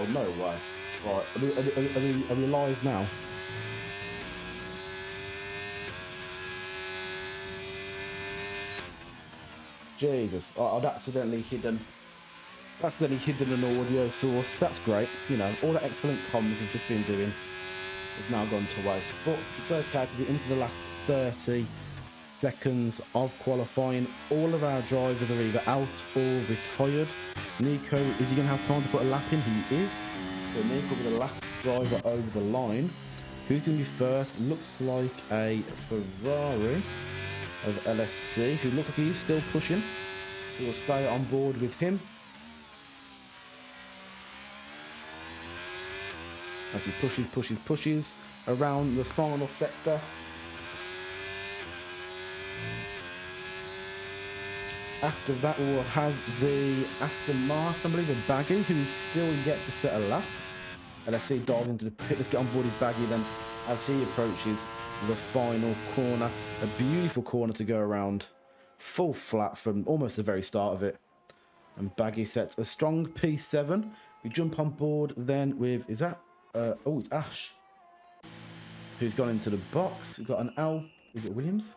Oh, no way. Right, are we live now? Jesus, I'd accidentally hidden an audio source. That's great. You know, all that excellent comms have just been doing has now gone to waste. But it's okay because we're into the last 30 seconds of qualifying. All of our drivers are either out or retired. Nico, is he going to have time to put a lap in? He is. So Nico will be the last driver over the line. Who's going to be first? Looks like a Ferrari of LFC, who looks like he's still pushing. So we'll stay on board with him. As he pushes around the final sector. After that, we'll have the Aston Martin, I believe, a Baggy, who is still yet to set a lap. And let's see, dive into the pit. Let's get on board his Baggy then as he approaches the final corner. A beautiful corner to go around. Full flat from almost the very start of it. And Baggy sets a strong P7. We jump on board then with, is that? Oh, it's Ash, who's gone into the box. We've got an L. Is it Williams?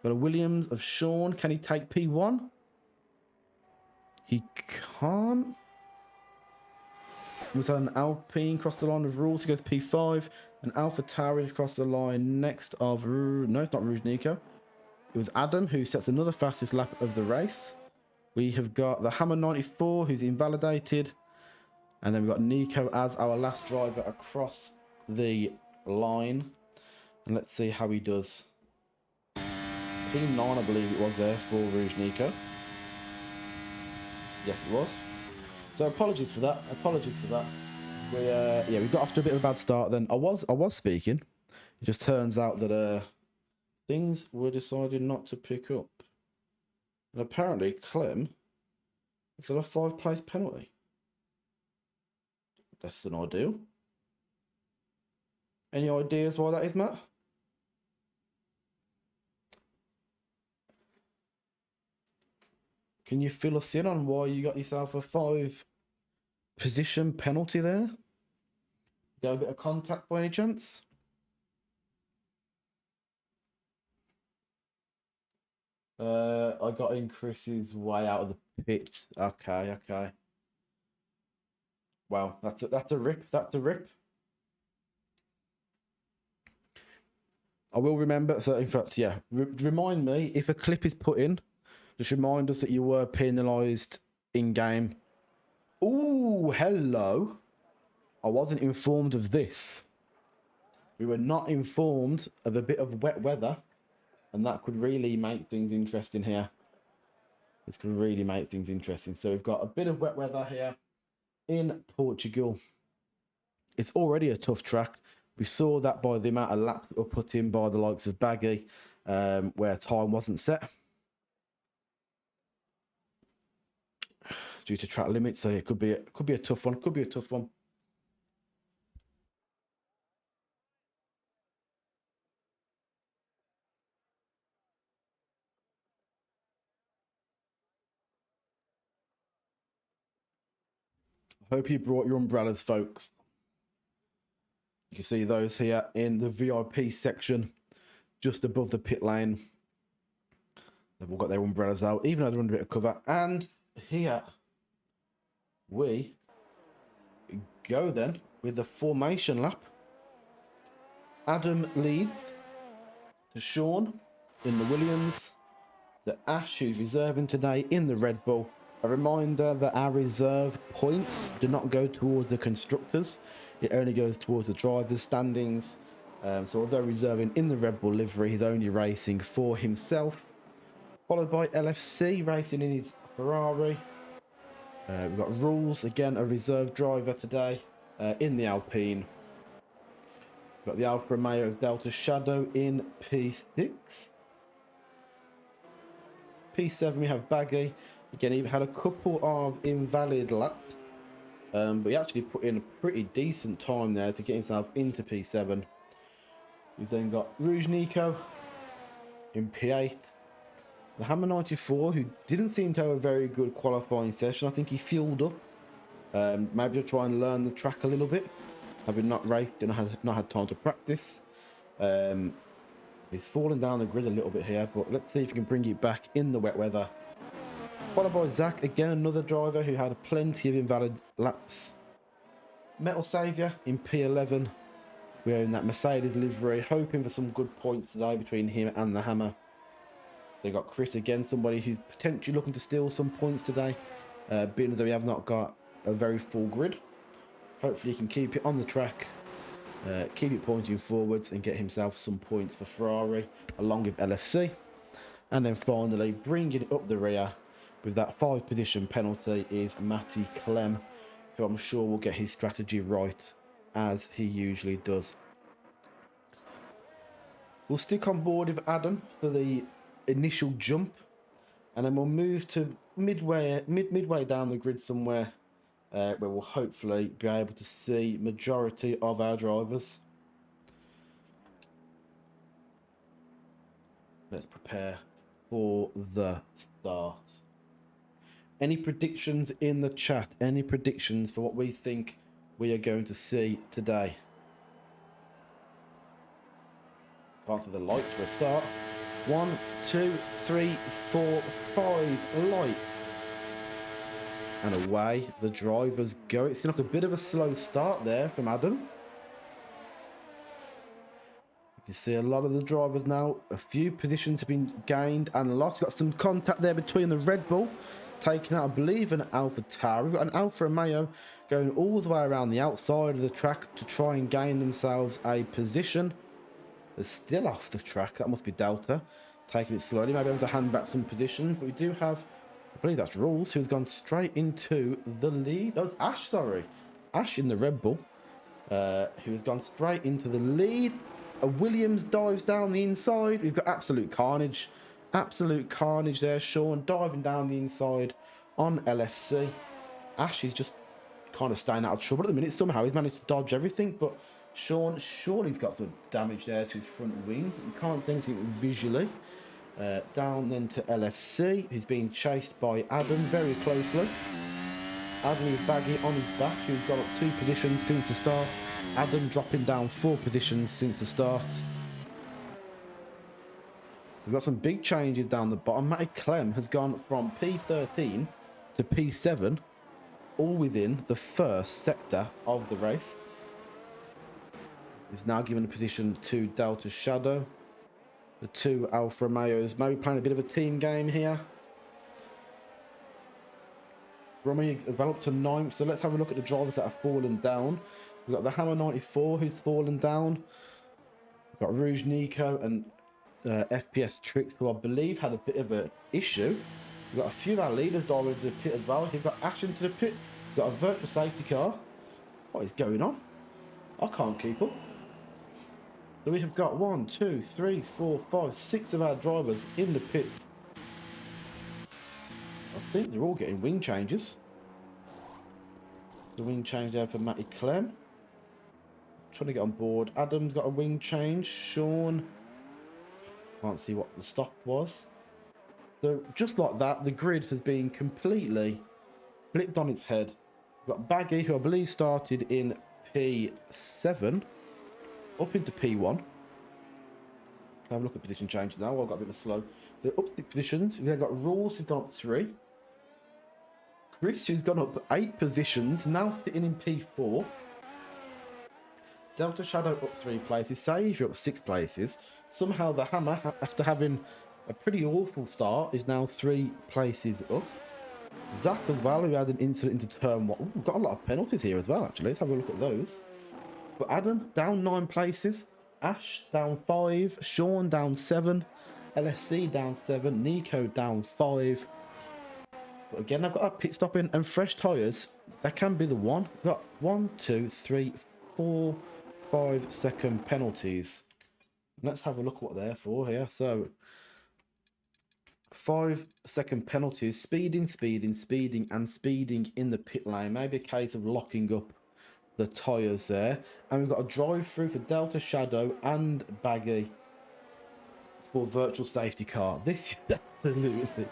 Got a Williams of Sean. Can he take P1? He can't. We've got an Alpine cross the line of rules. He goes P5. An Alpha Tauri across the line next of... No, it's not Rouge Nico. It was Adam who sets another fastest lap of the race. We have got the Hammer 94 who's invalidated. And then we've got Nico as our last driver across the line. And let's see how he does. P9, I believe it was there for Rouge Nico. Yes, it was. So apologies for that. We got off to a bit of a bad start then. I was speaking. It just turns out that things were decided not to pick up. And apparently Clem is at a 5-place penalty. Less than ideal. Any ideas why that is, Matt? Can you fill us in on why you got yourself a 5-position penalty there? Got a bit of contact by any chance? I got in Chris's way out of the pit. Okay. Wow, that's a rip. I will remember. So in fact, yeah, remind me if a clip is put in. Just remind us that you were penalised in game. Ooh, hello. I wasn't informed of this. We were not informed of a bit of wet weather, and that could really make things interesting here. This could really make things interesting. So we've got a bit of wet weather here in Portugal. It's already a tough track. We saw that by the amount of laps that were put in by the likes of Baggy, where time wasn't set due to track limits. So it could be a tough one. Hope you brought your umbrellas, folks. You can see those here in the VIP section, just above the pit lane. They've all got their umbrellas out, even though they're under a bit of cover. And here we go then with the formation lap. Adam leads to Sean in the Williams. The Ash, who's reserving today in the Red Bull. A reminder that our reserve points do not go towards the constructors. It only goes towards the drivers' standings. So although reserving in the Red Bull livery, he's only racing for himself. Followed by LFC racing in his Ferrari. We've got Rules, again a reserve driver today in the Alpine. We've got the Alfa Romeo Delta Shadow in P6. P7 we have Baggy. Again, he had a couple of invalid laps, but he actually put in a pretty decent time there to get himself into P7. We've then got Rouge Nico in P8. The Hammer 94, who didn't seem to have a very good qualifying session. I think he fueled up Maybe to try and learn the track a little bit. Having not raced and not had time to practice. He's fallen down the grid a little bit here, but let's see if he can bring it back in the wet weather. Followed by Zach, again another driver who had plenty of invalid laps. Metal Saviour in P11, wearing that Mercedes livery, hoping for some good points today between him and the Hammer. They got Chris again, somebody who's potentially looking to steal some points today, being that we have not got a very full grid. Hopefully he can keep it on the track, keep it pointing forwards and get himself some points for Ferrari along with LFC. And then finally bringing it up the rear with that 5 position penalty is Matty Clem, who I'm sure will get his strategy right as he usually does. We'll stick on board with Adam for the initial jump, and then we'll move to midway down the grid somewhere where we'll hopefully be able to see majority of our drivers. Let's prepare for the start. Any predictions in the chat? Any predictions for what we think we are going to see today? Can't see the lights for a start. 1, 2, 3, 4, 5 lights. And away the drivers go. It seems like a bit of a slow start there from Adam. You can see a lot of the drivers now. A few positions have been gained and lost. Got some contact there between the Red Bull, taking out, I believe, an Alpha Tauri. We've got an Alfa Romeo going all the way around the outside of the track to try and gain themselves a position. They're still off the track. That must be Delta. Taking it slowly. Maybe able to hand back some positions. But we do have, I believe that's Rules, who's gone straight into the lead. Oh, it's Ash, sorry. Ash in the Red Bull, who's gone straight into the lead. Williams dives down the inside. We've got absolute carnage. Absolute carnage there. Sean diving down the inside on LFC. Ash is just kind of staying out of trouble at the minute. Somehow he's managed to dodge everything, but Sean, surely he's got some damage there to his front wing. You can't see anything visually. Down then to LFC, who's being chased by Adam very closely. Adam with Baggy on his back, who's got up 2 positions since the start. Adam dropping down 4 positions since the start. We've got some big changes down the bottom. Matty Clem has gone from P13 to P7, all within the first sector of the race. He's now given a position to Delta Shadow. The 2 Alfa Romeos maybe playing a bit of a team game here. Romy is well up to 9th, so let's have a look at the drivers that have fallen down. We've got the Hammer 94 who's fallen down. We've got Rouge Nico and FPS Tricks, who I believe had a bit of an issue. We've got a few of our leaders diving into the pit as well. We've got Ash into the pit. We've got a virtual safety car. What is going on? I can't keep up. So we have got 1, 2, 3, 4, 5, 6 of our drivers in the pits. I think they're all getting wing changes. The wing change there for Matty Clem. Trying to get on board. Adam's got a wing change. Sean, can't see what the stop was. So just like that, the grid has been completely flipped on its head. We've got Baggy, who I believe started in P7, up into P1. Let's have a look at position change now. I've got a bit of a slow. So up 6 positions. We've then got Rules, who's gone up 3. Chris, who's gone up 8 positions, now sitting in P4. Delta Shadow up 3 places. Saviour up 6 places. Somehow the Hammer, after having a pretty awful start, is now 3 places up. Zach as well, who had an incident into turn 1. Ooh, we've got a lot of penalties here as well, actually. Let's have a look at those. But Adam down 9 places. Ash down 5. Sean down 7. LSC down 7. Nico down 5. But again, I've got a pit stop in and fresh tyres. That can be the one. We've got 1, 2, 3, 4, 5 second penalties. Let's have a look what they're for here. So 5 second penalties. Speeding, speeding, speeding, and speeding in the pit lane. Maybe a case of locking up the tyres there. And we've got a drive through for Delta Shadow and Baggy for virtual safety car. This is absolutely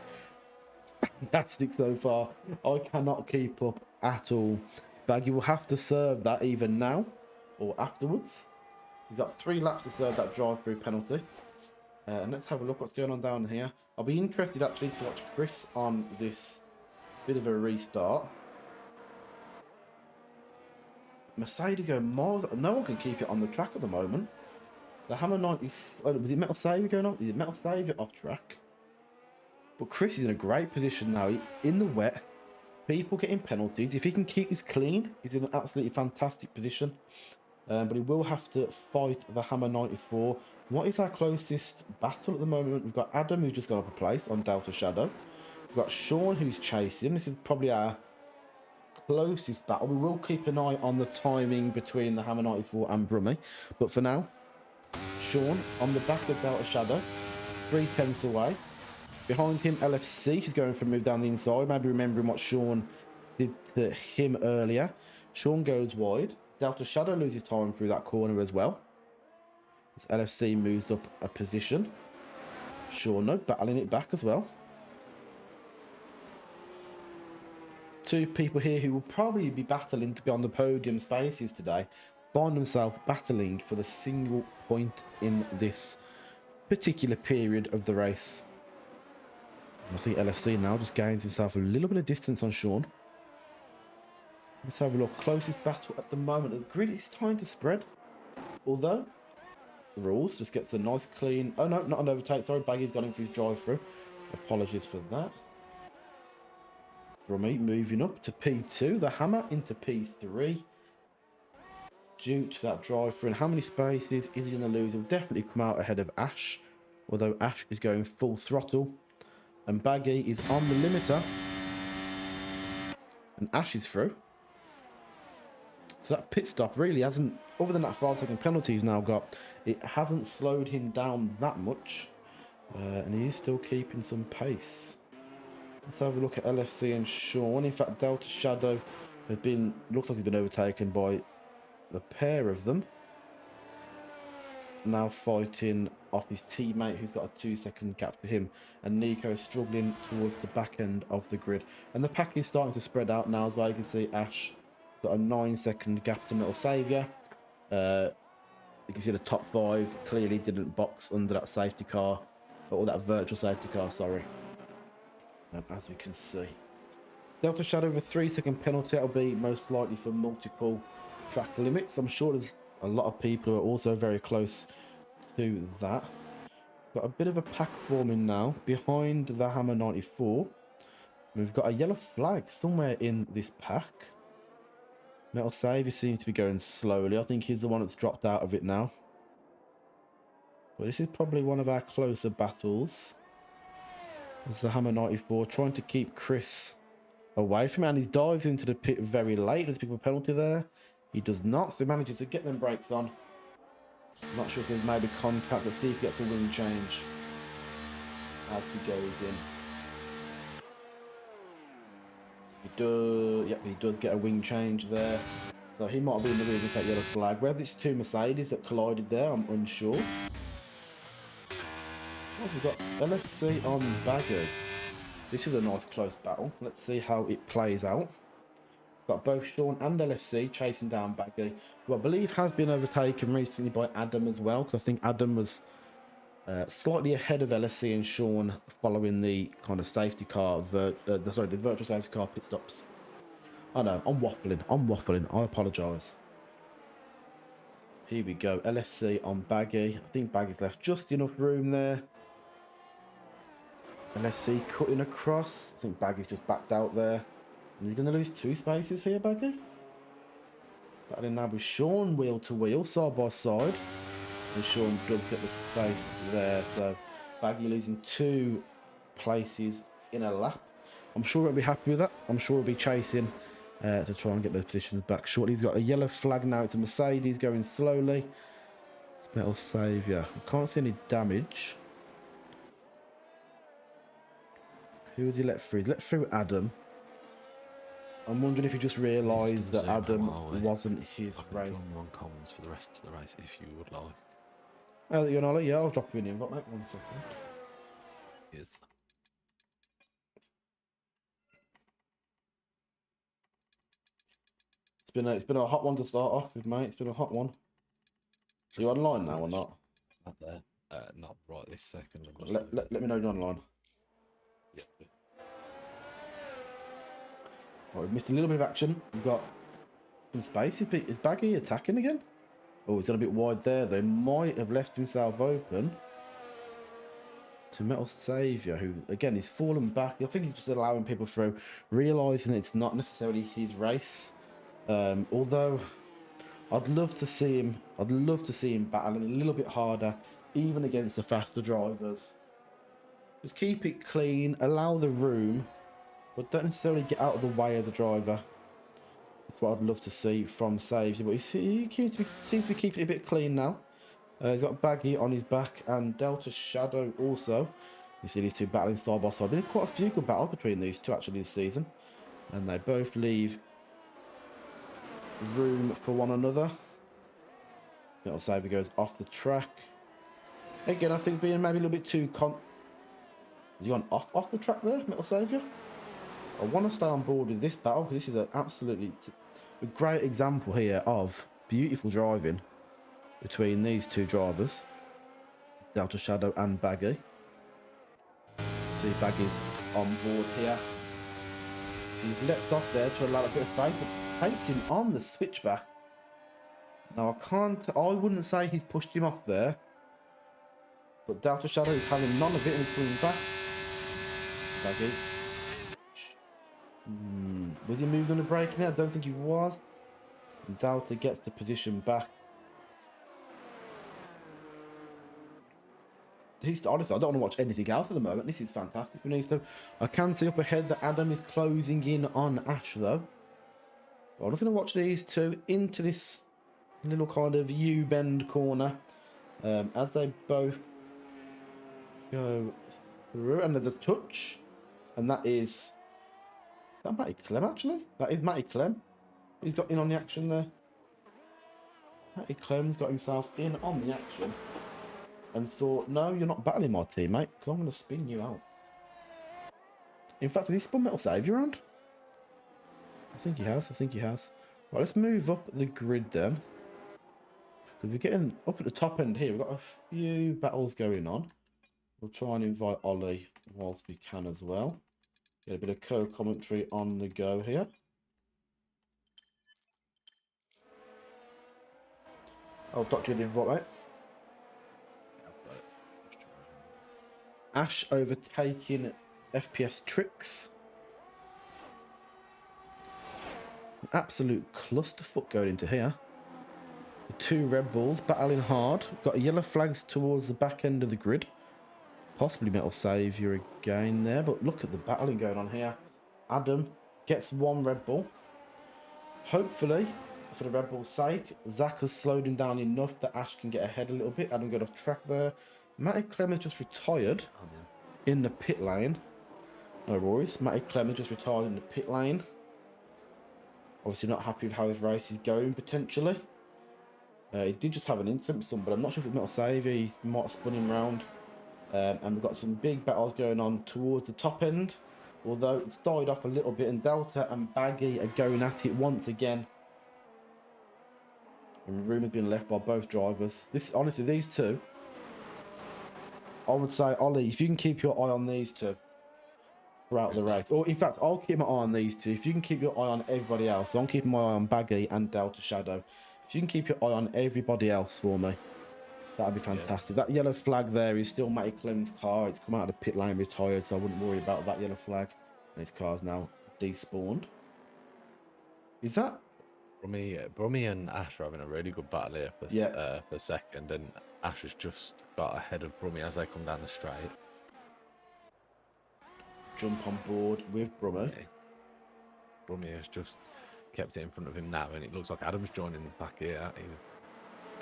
fantastic so far. I cannot keep up at all. Baggy will have to serve that either now or afterwards. He's got 3 laps to serve that drive-through penalty. And let's have a look what's going on down here. I'll be interested actually to watch Chris on this bit of a restart. Mercedes going miles. No one can keep it on the track at the moment. The Hammer 90. Was it Metal Savior going off? Is it Metal Savior off track? But Chris is in a great position now. In the wet, people getting penalties. If he can keep this clean, he's in an absolutely fantastic position. But he will have to fight the Hammer 94. What is our closest battle at the moment? We've got Adam, who's just got up a place on Delta Shadow. We've got Sean, who's chasing. This is probably our closest battle. We will keep an eye on the timing between the Hammer 94 and Brummy. But for now, Sean on the back of Delta Shadow, 3/10 away. Behind him, LFC, who's going for a move down the inside. Maybe remembering what Sean did to him earlier. Sean goes wide. Delta Shadow loses time through that corner as well. As LFC moves up a position. Sean, no, battling it back as well. 2 people here who will probably be battling to be on the podium spaces today find themselves battling for the single point in this particular period of the race. I think LFC now just gains himself a little bit of distance on Sean. Let's have a look. Closest battle at the moment. The grid is starting to spread. Although, the rules just gets a nice clean... Oh no, not an overtake. Sorry, Baggy's gone in for his drive-through. Apologies for that. Rummy moving up to P2. The Hammer into P3. Due to that drive-through. And how many spaces is he going to lose? He'll definitely come out ahead of Ash. Although Ash is going full throttle. And Baggy is on the limiter. And Ash is through. So that pit stop really hasn't, other than that 5-second penalty he's now got, it hasn't slowed him down that much. And he is still keeping some pace. Let's have a look at LFC and Sean. In fact, Delta Shadow has been, looks like he's been overtaken by the pair of them. Now fighting off his teammate who's got a 2-second gap to him. And Nico is struggling towards the back end of the grid. And the pack is starting to spread out now as well. You can see Ash got a 9-second gap to Metal Savior. You can see the top 5 clearly didn't box under that safety car. Or that virtual safety car, sorry. As we can see. Delta Shadow with a 3-second penalty. That'll be most likely for multiple track limits. I'm sure there's a lot of people who are also very close to that. Got a bit of a pack forming now behind the Hammer 94. We've got a yellow flag somewhere in this pack. Metal Savior seems to be going slowly. I think he's the one that's dropped out of it now. But this is probably one of our closer battles. It's the Hammer 94 trying to keep Chris away from it. And he dives into the pit very late. Does he pick up a penalty there? He does not. So he manages to get them brakes on. I'm not sure if there's maybe contact. Let's see if he gets a wing change as he goes in. He does. Yep, he does get a wing change there. So he might be in the rear to take yellow flag. Whether it's 2 Mercedes that collided there, I'm unsure. Oh, we've got LFC on Baggy. This is a nice close battle. Let's see how it plays out. Got both Sean and LFC chasing down Baggy, who I believe has been overtaken recently by Adam as well, because I think Adam was slightly ahead of LFC and Sean following the kind of safety car, the virtual safety car pit stops. Oh no, I'm waffling. I apologise. Here we go. LFC on Baggy. I think Baggy's left just enough room there. LFC cutting across. I think Baggy's just backed out there. And you're going to lose 2 spaces here, Baggy. Battling now with Sean, wheel to wheel, side by side. And Sean does get the space there. So Baggy losing 2 places in a lap. I'm sure he'll be happy with that. I'm sure he'll be chasing to try and get those positions back shortly. He's got a yellow flag now. It's a Mercedes going slowly. It's Metal Savior. I can't see any damage. Who has he let through? He's let through Adam. I'm wondering if he just realised that Adam wasn't his race. One comments for the rest of the race if you would like. Oh, you're not, yeah, I'll drop you an invite, mate. 1 second. Yes. It's been a hot one to start off with, mate. It's been a hot one. Are you online now or not? Not there. Not right this second. I'm just Let me know you're online. Yeah. Oh, we've missed a little bit of action. We've got some space. Is Baggy attacking again? Oh, he's got a bit wide there. They might have left himself open to Metal Saviour, who, again, he's fallen back. I think he's just allowing people through, realising it's not necessarily his race. Although, I'd love to see him battling a little bit harder, even against the faster drivers. Just keep it clean, allow the room, but don't necessarily get out of the way of the driver. That's what I'd love to see from Saviour, but he seems to be keeping it a bit clean now. He's got Baggy on his back and Delta Shadow also. You see these two battling side by side. Been quite a few good battles between these two actually this season, and they both leave room for one another. Little Saviour goes off the track. Again, I think being maybe a little bit too Has he gone off the track there, Metal Saviour? I want to stay on board with this battle because this is an absolutely a great example here of beautiful driving between these two drivers, Delta Shadow and Baggy. See Baggy's on board here. So he's lets off there to allow a bit of space, but takes him on the switchback. Now I wouldn't say he's pushed him off there, but Delta Shadow is having none of it and he's pulling back. Baggy. Was he moved on the brake now? I don't think he was. And Delta gets the position back. Honestly, I don't want to watch anything else at the moment. This is fantastic for Nisto. I can see up ahead that Adam is closing in on Ash, though. But I'm just going to watch these two into this little kind of U-bend corner as they both go through. And there's a touch. And that is that Matty Clem, actually? That is Matty Clem. He's got in on the action there. Matty Clem's got himself in on the action. And thought, no, you're not battling my teammate, because I'm going to spin you out. In fact, did he spun Metal Saviour around? I think he has. Right, let's move up the grid then. Because we're getting up at the top end here. We've got a few battles going on. We'll try and invite Ollie whilst we can as well. Get a bit of co-commentary on the go here. I'll dock you the invite, mate. Ash overtaking FPS Tricks. An absolute clusterfuck going into here. The two Red Bulls battling hard. Got yellow flags towards the back end of the grid. Possibly Metal Saviour again there, but look at the battling going on here. Adam gets one Red Bull. Hopefully, for the Red Bull's sake, Zach has slowed him down enough that Ash can get ahead a little bit. Adam got off track there. Matty Clem has just retired in the pit lane. No worries. Matty Clem has just retired in the pit lane. Obviously not happy with how his race is going, potentially. He did just have an incident with but I'm not sure if it's Metal Saviour. He might have spun him round. And we've got some big battles going on towards the top end. Although it's died off a little bit, and Delta and Baggy are going at it once again. And room has been left by both drivers. Honestly, these two, I would say, Ollie, if you can keep your eye on these two throughout the race, or in fact, I'll keep my eye on these two. If you can keep your eye on everybody else, so I'm keeping my eye on Baggy and Delta Shadow. If you can keep your eye on everybody else for me, that'd be fantastic. Yeah. That yellow flag there is still Matty Clem's car. It's come out of the pit lane retired, so I wouldn't worry about that yellow flag. And his car's now despawned. Is that? Brummy and Ash are having a really good battle here for second, and Ash has just got ahead of Brummy as they come down the straight. Jump on board with Brummy. Yeah. Brummy has just kept it in front of him now, and it looks like Adam's joining the back here. He's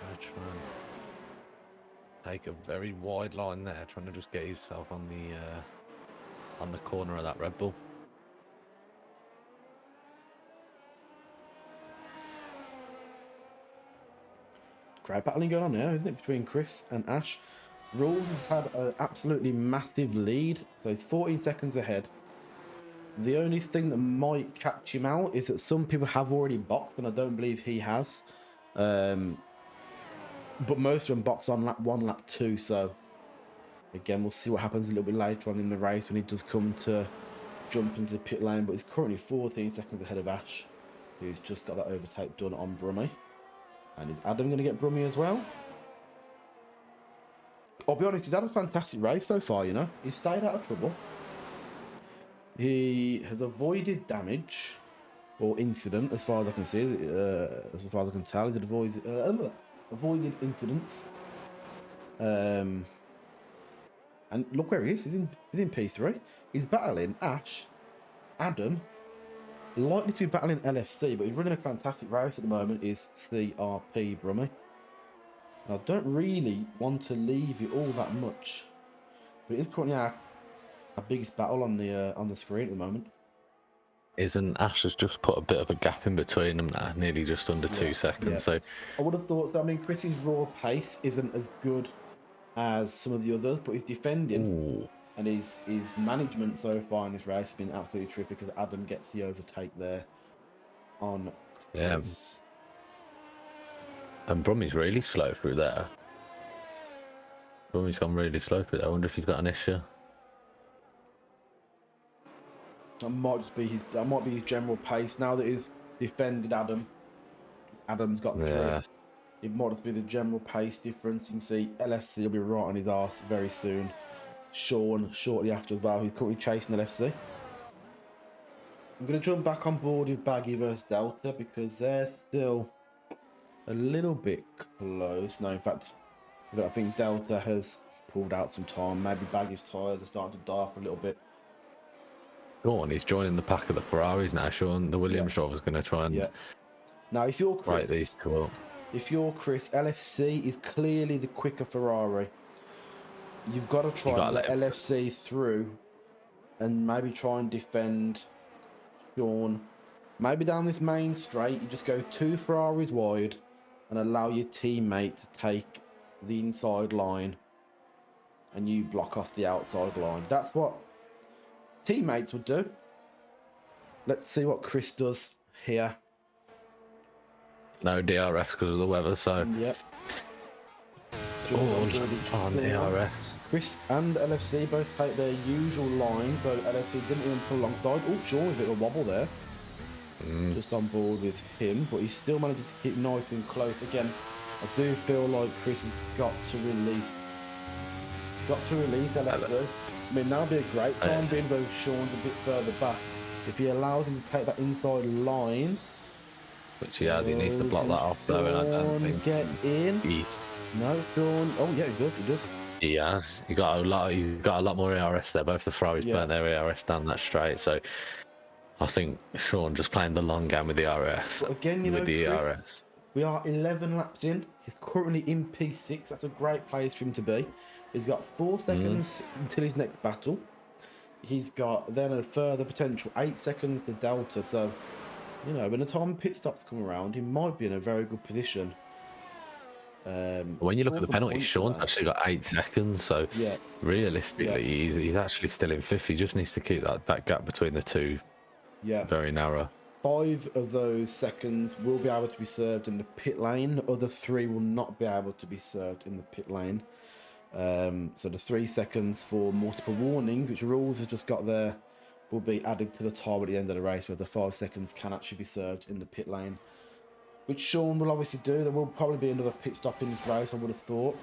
going to try and take a very wide line there, trying to just get himself on the corner of that Red Bull. Great battling going on now, isn't it, between Chris and Ash? Rules has had an absolutely massive lead, so he's 14 seconds ahead. The only thing that might catch him out is that some people have already boxed, and I don't believe he has. But most of them box on lap 1, lap 2, so again, we'll see what happens a little bit later on in the race when he does come to jump into the pit lane. But he's currently 14 seconds ahead of Ash, who's just got that overtake done on Brummy. And is Adam going to get Brummy as well? I'll be honest, he's had a fantastic race so far, you know. He's stayed out of trouble. He has avoided damage or incident, as far as I can see, as far as I can tell. He's avoided incidents. And look where he is. He's in P3. He's battling Ash, Adam, likely to be battling LFC, but he's running a fantastic race at the moment. Is CRP Brummy. I don't really want to leave you all that much, but it is currently our biggest battle on the screen at the moment. Isn't Ash has just put a bit of a gap in between them now, nearly just under 2 seconds. Yeah. So I would have thought so. I mean, Chris's raw pace isn't as good as some of the others, but he's defending and his management so far in this race has been absolutely terrific as Adam gets the overtake there on Chris. yeah. And Brummy's really slow through there. Brummy's gone really slow through there. I wonder if he's got an issue. That might be his general pace. Now that he's defended Adam, Adam's got the Yeah. It might just be the general pace difference. You can see LFC will be right on his arse very soon. Sean shortly after as well, who's currently chasing LFC. I'm going to jump back on board with Baggy versus Delta because they're still a little bit close. No, in fact, I think Delta has pulled out some time. Maybe Baggy's tyres are starting to die off a little bit. Go on, he's joining the pack of the Ferraris now. Sean, the Williams driver's going to try and Now, if you're Chris, write these two up. If you're Chris, LFC is clearly the quicker Ferrari. You've got to try and let LFC through and maybe try and defend Sean. Maybe down this main straight, you just go 2 Ferraris wide and allow your teammate to take the inside line and you block off the outside line. That's what teammates would do. Let's see what Chris does here. No DRS because of the weather, so Yep. on DRS. Chris and LFC both take their usual line, so LFC didn't even pull alongside. Oh, Sean, a bit of a wobble there. Just on board with him, but he still manages to keep nice and close. Again, I do feel like Chris has got to release LFC. I mean, that'll be a great time, being though Sean's a bit further back. If he allows him to take that inside line, which he has, he needs to block that off though, and I don't think get in. No, Sean. Oh yeah, he does. He has. He's got a lot more ERS there. Both the Ferraris burnt their ERS down that straight, so I think Sean just playing the long game with the ERS. But again, you know, the Chris, ERS. We are 11 laps in. He's currently in P6. That's a great place for him to be. He's got 4 seconds until his next battle. He's got then a further potential 8 seconds to Delta. So, you know, when the time pit stops come around, he might be in a very good position. When you look at the penalty, Sean's actually got 8 seconds. So realistically, he's actually still in 5th. He just needs to keep that gap between the two very narrow. 5 of those seconds will be able to be served in the pit lane. The other 3 will not be able to be served in the pit lane. So the 3 seconds for multiple warnings, which rules have just got there, will be added to the time at the end of the race, where the 5 seconds can actually be served in the pit lane, which Sean will obviously do. There will probably be another pit stop in this race, I would have thought.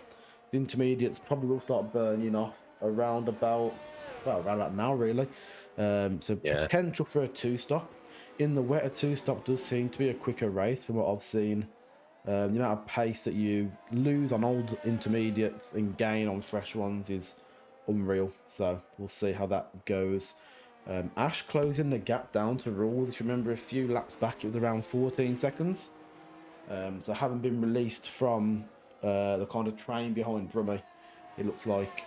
The intermediates probably will start burning off around about now, really. So potential for a 2-stop. In the wet, a 2-stop does seem to be a quicker race from what I've seen. The amount of pace that you lose on old intermediates and gain on fresh ones is unreal. So we'll see how that goes. Ash closing the gap down to rules. If you remember a few laps back, it was around 14 seconds. So having been released from the kind of train behind Brummy, it looks like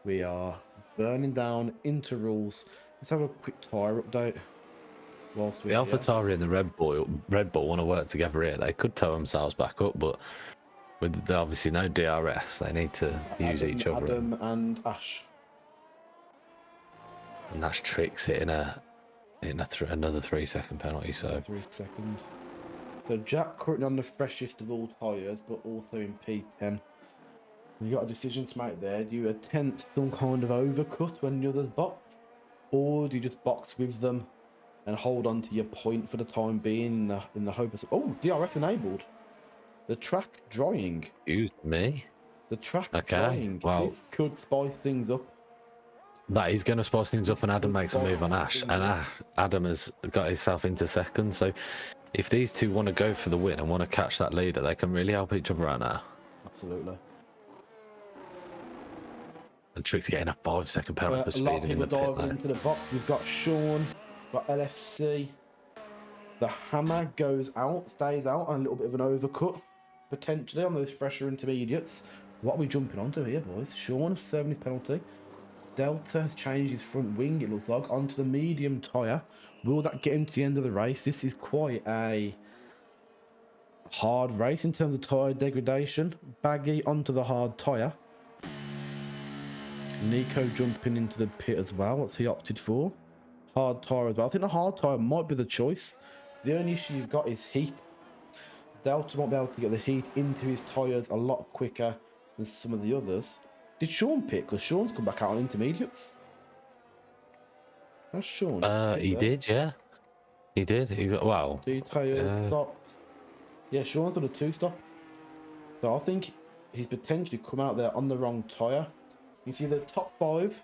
we are burning down into rules. Let's have a quick tyre update. Whilst The AlphaTauri and the Red Bull want to work together here. They could tow themselves back up, but with obviously no DRS, they need to use each other. Adam and Ash. And that's Tricks hitting another 3-second penalty. So 3 seconds. So Jack currently on the freshest of all tyres, but also in P10. You got a decision to make there. Do you attempt some kind of overcut when the others box, or do you just box with them and hold on to your point for the time being in the hope of... Oh, DRS enabled. The track drying. excuse me. The track Okay, drying. well, This could spice things up. that is going to spice things up, and Adam could makes a move on spice Ash, things and up. Adam has got himself into second. So if these two want to go for the win and want to catch that leader, they can really help each other out now. Absolutely. And Trick's getting a 5-second penalty for A lot of speeding in people the pit diving lane. into the box. You've got Sean, got LFC. The hammer goes out, stays out on a little bit of an overcut, potentially on those fresher intermediates. What are we jumping onto here, boys? Sean has serving his penalty. Delta has changed his front wing, it looks like, onto the medium tyre. Will that get him to the end of the race? This is quite a hard race in terms of tyre degradation. Baggy onto the hard tyre. Nico jumping into the pit as well. What's he opted for? Hard tyre as well. I think the hard tyre might be the choice. The only issue you've got is heat. Delta won't be able to get the heat into his tyres a lot quicker than some of the others. Did Sean pit? Because Sean's come back out on intermediates. That's Sean. He did, yeah. He did. He got, wow. Details, stops. Yeah, Sean's done a 2-stop. So I think he's potentially come out there on the wrong tyre. You see the top 5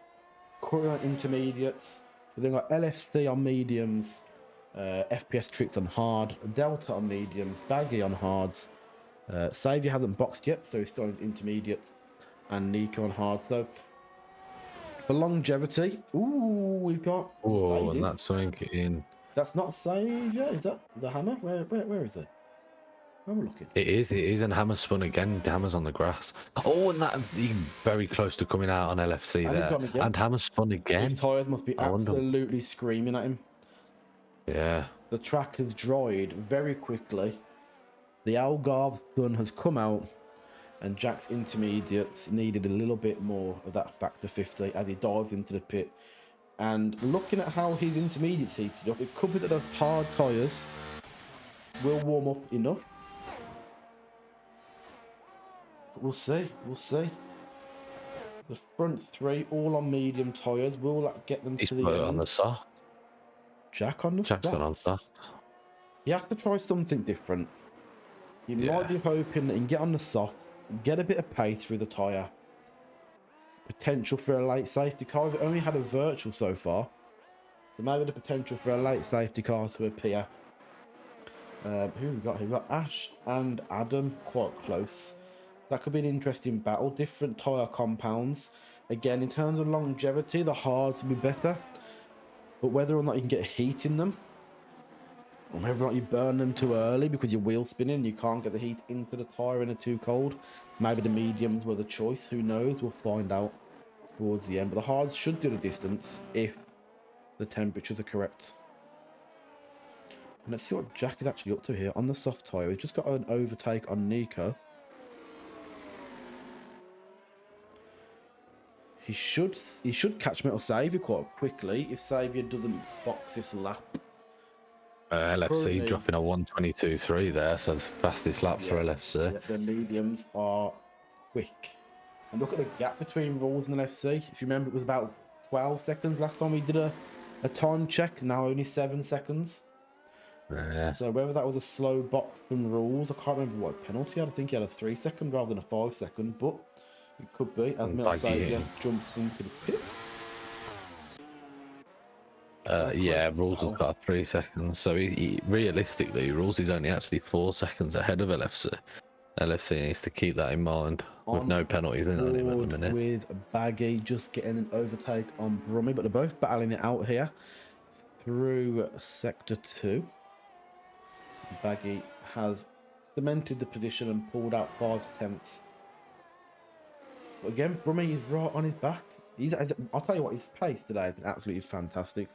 currently on intermediates. We've then got LFC on mediums, FPS Tricks on hard, Delta on mediums, Baggy on hards. Saviour hasn't boxed yet, so he's still on intermediates, and Nico on hard. So for longevity, ooh, we've got. Oh, and that's something in. That's not Saviour, is that the hammer? Where is it? Where am I looking? It is, and Hammer's spun again. Hammer's on the grass. Oh, and that very close to coming out on LFC And he's there. gone again. And Hammer's spun again. His tyres must be absolutely screaming at him. Yeah. The track has dried very quickly. The Algarve sun has come out, and Jack's intermediates needed a little bit more of that factor 50 as he dives into the pit. And looking at how his intermediates heated up, it could be that the hard tyres will warm up enough. But we'll see. The front 3 all on medium tyres. Will that get them He's to the put end? it on the soft. Jack on the Jack's gone on soft. You have to try something different. You Yeah. might be hoping that you can get on the soft, get a bit of pace through the tyre. Potential for a late safety car. We've only had a virtual so far. There may be the potential for a late safety car to appear. Who we got here? We've got Ash and Adam quite close. That could be an interesting battle. Different tyre compounds. Again, in terms of longevity, the hards will be better. But whether or not you can get heat in them, or whether or not you burn them too early because you're wheel spinning, you can't get the heat into the tyre and they're too cold. Maybe the mediums were the choice, who knows, we'll find out towards the end. But the hards should do the distance if the temperatures are correct. And let's see what Jack is actually up to here on the soft tyre. He's just got an overtake on Nico. He should catch Metal Saviour quite quickly if Saviour doesn't box this lap. LFC Currently, dropping a 1:22.3 there, so the fastest lap for LFC. Yeah, the mediums are quick. And look at the gap between Rules and LFC. If you remember, it was about 12 seconds last time we did a time check. Now only 7 seconds. Yeah. So whether that was a slow box from Rules, I can't remember what penalty he had. I think he had a 3-second rather than a 5-second, but it could be as Metal Saviour jumps into the pit. Yeah, Rules has got 3 seconds, so he realistically, Rules is only actually 4 seconds ahead of LFC. LFC needs to keep that in mind with no penalties in on him at the minute. With Baggy just getting an overtake on Brummy, but they're both battling it out here through Sector 2. Baggy has cemented the position and pulled out 5 attempts. But again, Brummy is right on his back. I'll tell you what, his pace today has been absolutely fantastic.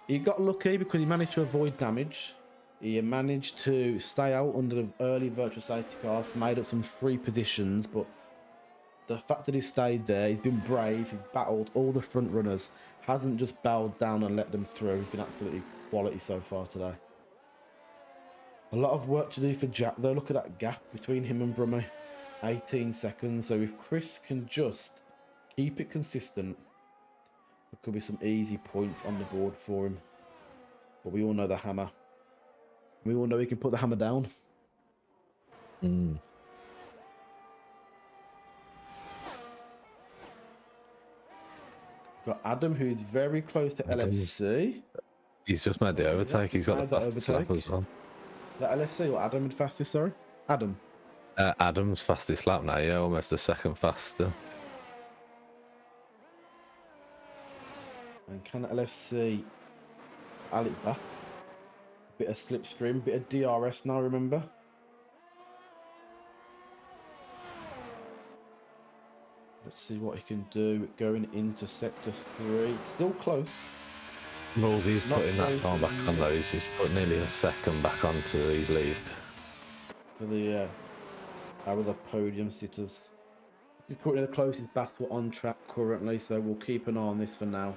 He got lucky because he managed to avoid damage. He managed to stay out under the early virtual safety cars, made up some free positions, but the fact that he's stayed there, he's been brave, he's battled all the front runners, hasn't just bowed down and let them through. He's been absolutely quality so far today. A lot of work to do for Jack, though. Look at that gap between him and Brummie. 18 seconds. So if Chris can just keep it consistent, there could be some easy points on the board for him. But we all know the hammer. We all know he can put the hammer down. Mm. Got Adam, who's very close to LFC. He's just made the overtake. He's got the fastest lap as well. That LFC or Adam fastest, sorry? Adam. Adam's fastest lap now, yeah, almost a second faster. And can LFC al it back? Bit of slipstream, bit of DRS now, remember? Let's see what he can do going into sector 3. It's still close. He's putting that time back on though. He's put nearly a second back onto his lead. For the out of the podium sitters. He's currently the closest battle on track currently, so we'll keep an eye on this for now.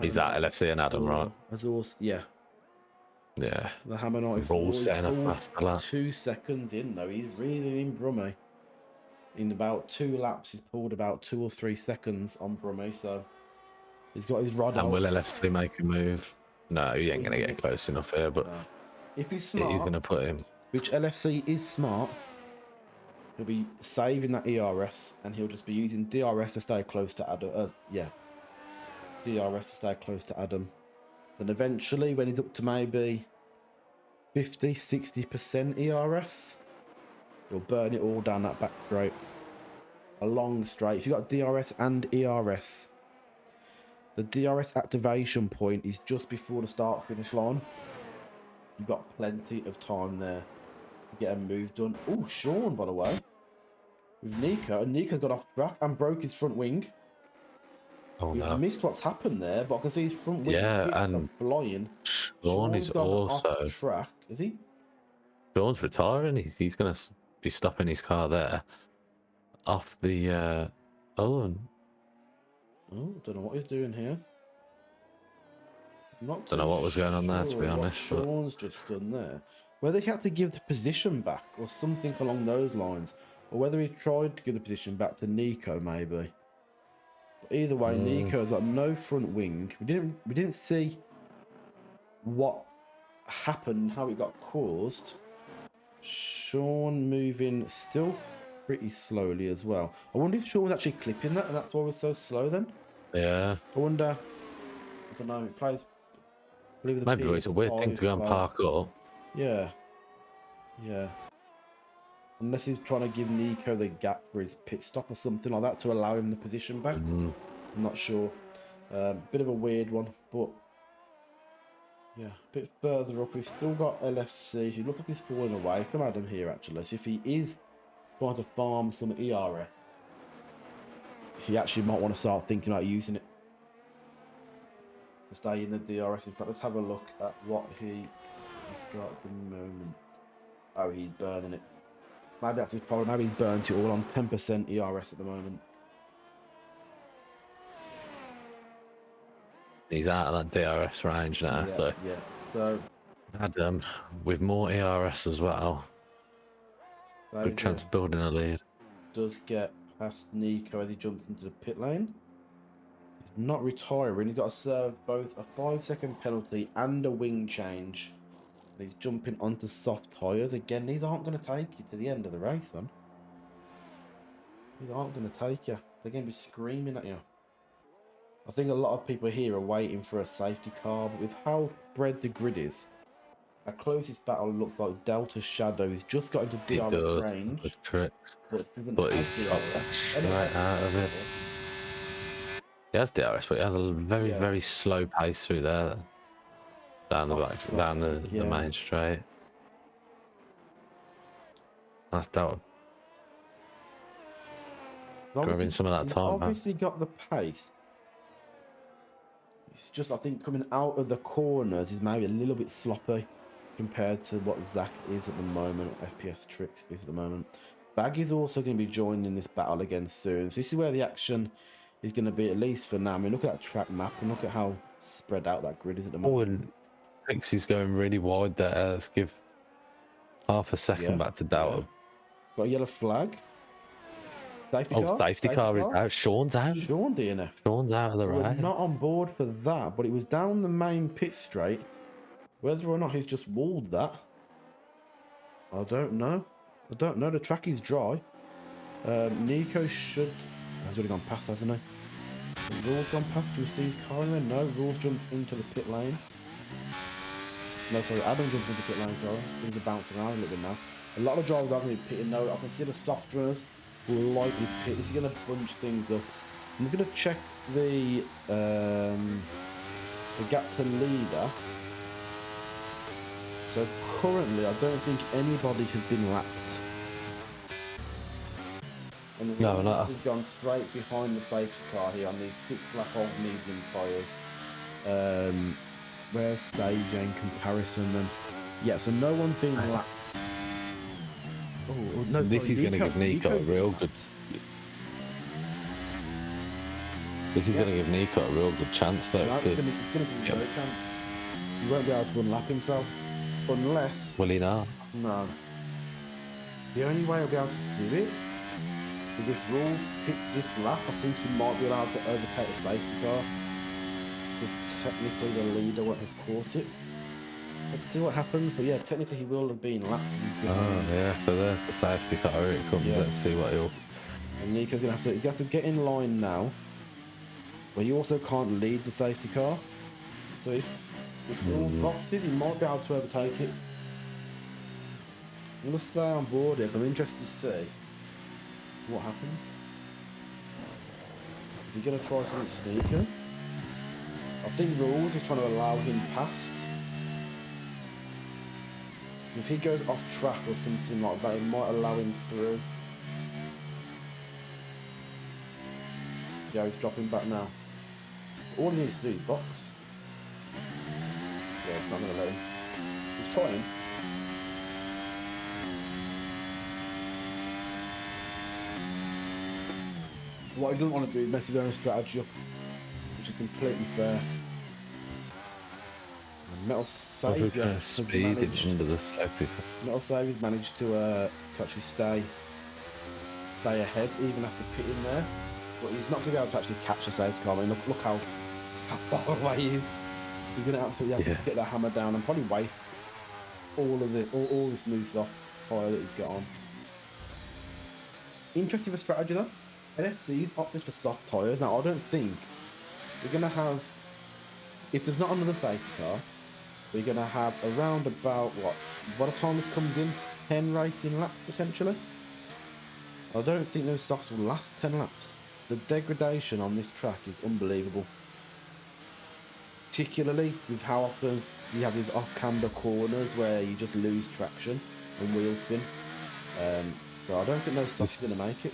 He's at LFC and Adam, right? As also, yeah. Yeah. The Hammer Knight is all setting a faster lap. 2 seconds in though. He's really in Brummie. In about 2 laps, he's pulled about 2 or 3 seconds on Brummie, so he's got his rod out. And will LFC make a move? No, he ain't going to get close enough here, but no. If he's smart, he's going to put him. Which LFC is smart, he'll be saving that ERS and he'll just be using DRS to stay close to Adam. DRS to stay close to Adam. Then eventually, when he's up to maybe 50-60% ERS, he'll burn it all down that back straight. A long straight. If you've got DRS and ERS, the DRS activation point is just before the start-finish line. You've got plenty of time there to get a move done. Oh, Sean, by the way, with Nico. And Nico's got off track and broke his front wing. Oh, We've no. missed what's happened there, but I can see his front wing and flying. Sean is also off track. Is he? Sean's retiring. He's going to be stopping his car there off the don't know what he's doing here. know what was going on there, to be honest. Sean's just done there. Whether he had to give the position back or something along those lines, or whether he tried to give the position back to Nico, maybe. But either way, Nico's got no front wing. We didn't see what happened, how it got caused. Sean moving still pretty slowly as well. I wonder if Sean was actually clipping that, and that's why we're so slow then. Yeah. I wonder. I don't know. It plays. Maybe it's a weird thing to go and park up. Yeah. Yeah. Unless he's trying to give Nico the gap for his pit stop or something like that to allow him the position back. I'm not sure. Bit of a weird one, but yeah, a bit further up, we've still got LFC. He looks like he's falling away from Adam here, actually. So if he is trying to farm some ERS, he actually might want to start thinking about using it to stay in the DRS. In fact, let's have a look at what he's got at the moment. Oh, he's burning it. Maybe that's his problem. Maybe he's burnt it all on 10% ERS at the moment. He's out of that DRS range now. Yeah. So Adam, with more ERS as well, good chance of building a lead. Does get past Nico as he jumps into the pit lane. He's not retiring. He's got to serve both a 5-second penalty and a wing change. And he's jumping onto soft tyres. Again, these aren't going to take you to the end of the race, man. These aren't going to take you. They're going to be screaming at you. I think a lot of people here are waiting for a safety car, but with how spread the grid is, our closest battle looks like Delta Shadow. He's just got into DRS range. With tricks. But he's dropped that straight out of it. He has DRS, but he has a very, very slow pace through there. Down the back, down the main straight. That's Delta. Grabbing some of that time. Obviously got the pace. It's just, I think, coming out of the corners is maybe a little bit sloppy compared to what Zach is at the moment, or FPS Tricks is at the moment. Baggy's also going to be joining this battle again soon. So this is where the action is going to be, at least for now. I mean, look at that track map and look at how spread out that grid is at the Oh, moment. and Pixie's going really wide there. Let's give half a second Yeah, back to Doubt. yeah. Got a yellow flag. Safety Oh, car. safety car is out. Sean's out. Sean DNF. Sean's out of the We're race. not on board for that, but it was down the main pit straight. Whether or not he's just walled that, I don't know. I don't know. The track is dry. Nico should... He's already gone past, hasn't he? The Rule's gone past. Can we see his car in there? No. Rule jumps into the pit lane. No, sorry. Adam jumps into the pit lane, sorry. Things are bouncing around a little bit now. A lot of drivers are going to be pitting now. I can see the soft runners will likely pit. This is going to bunch things up. I'm going to check the gap to leader. So currently, I don't think anybody has been lapped. And No, no. We've gone straight behind the safety car here on these 6-lap old medium tyres. Where's Savia in comparison? And yeah, so no one's been lapped. Oh no! This is going to give Nico a real good. This is going to give Nico a real good chance, though. No, it's going to give him a great chance. He won't be able to unlap himself unless. Will he not? No. The only way he'll be able to do it is if Rules picks this lap. I think he might be allowed to overtake the safety car, because technically the leader won't have caught it. Let's see what happens, but yeah, technically he will have been lapped. Oh yeah, so there's the safety car. Here it comes. Yeah. Let's see what he'll. And Nico's gonna have to get in line now, but he also can't lead the safety car. So if Rules boxes, he might be able to overtake it. I'm gonna stay on board here, 'cause I'm interested to see what happens. Is he gonna try something sneaky? I think Rules is trying to allow him past. If he goes off track or something like that, it might allow him through. See how he's dropping back now. All he needs to do is box. Yeah, it's not going to let him. He's trying. What he doesn't want to do is mess his own strategy up, which is completely fair. Metal Saviour speeding under the safety. Metal Saviour's managed to actually stay ahead even after pitting there, but he's not going to be able to actually catch the safety car. I mean, look how far away he is. He's going to absolutely have to get that hammer down and probably waste all this new stuff fire that he's got on. Interesting for strategy though. NFC's opted for soft tyres. Now I don't think we're going to have, if there's not another safety car, we're going to have around about, by the time this comes in, 10 racing laps potentially. I don't think those softs will last 10 laps. The degradation on this track is unbelievable. Particularly with how often you have these off-camber corners where you just lose traction and wheel spin. So I don't think those softs are going to make it.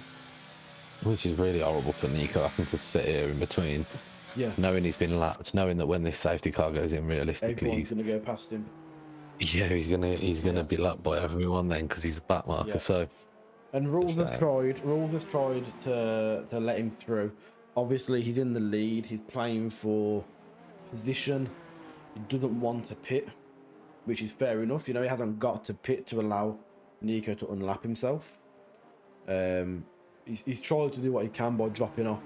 Which is really horrible for Nico having to sit here in between. Yeah. Knowing he's been lapped, knowing that when this safety car goes in, realistically, everyone's going to go past him. Yeah, he's gonna be lapped by everyone then because he's a back marker. Yeah. So, and Rules has tried to let him through. Obviously, he's in the lead. He's playing for position. He doesn't want to pit, which is fair enough. You know, he hasn't got to pit to allow Nico to unlap himself. He's tried to do what he can by dropping off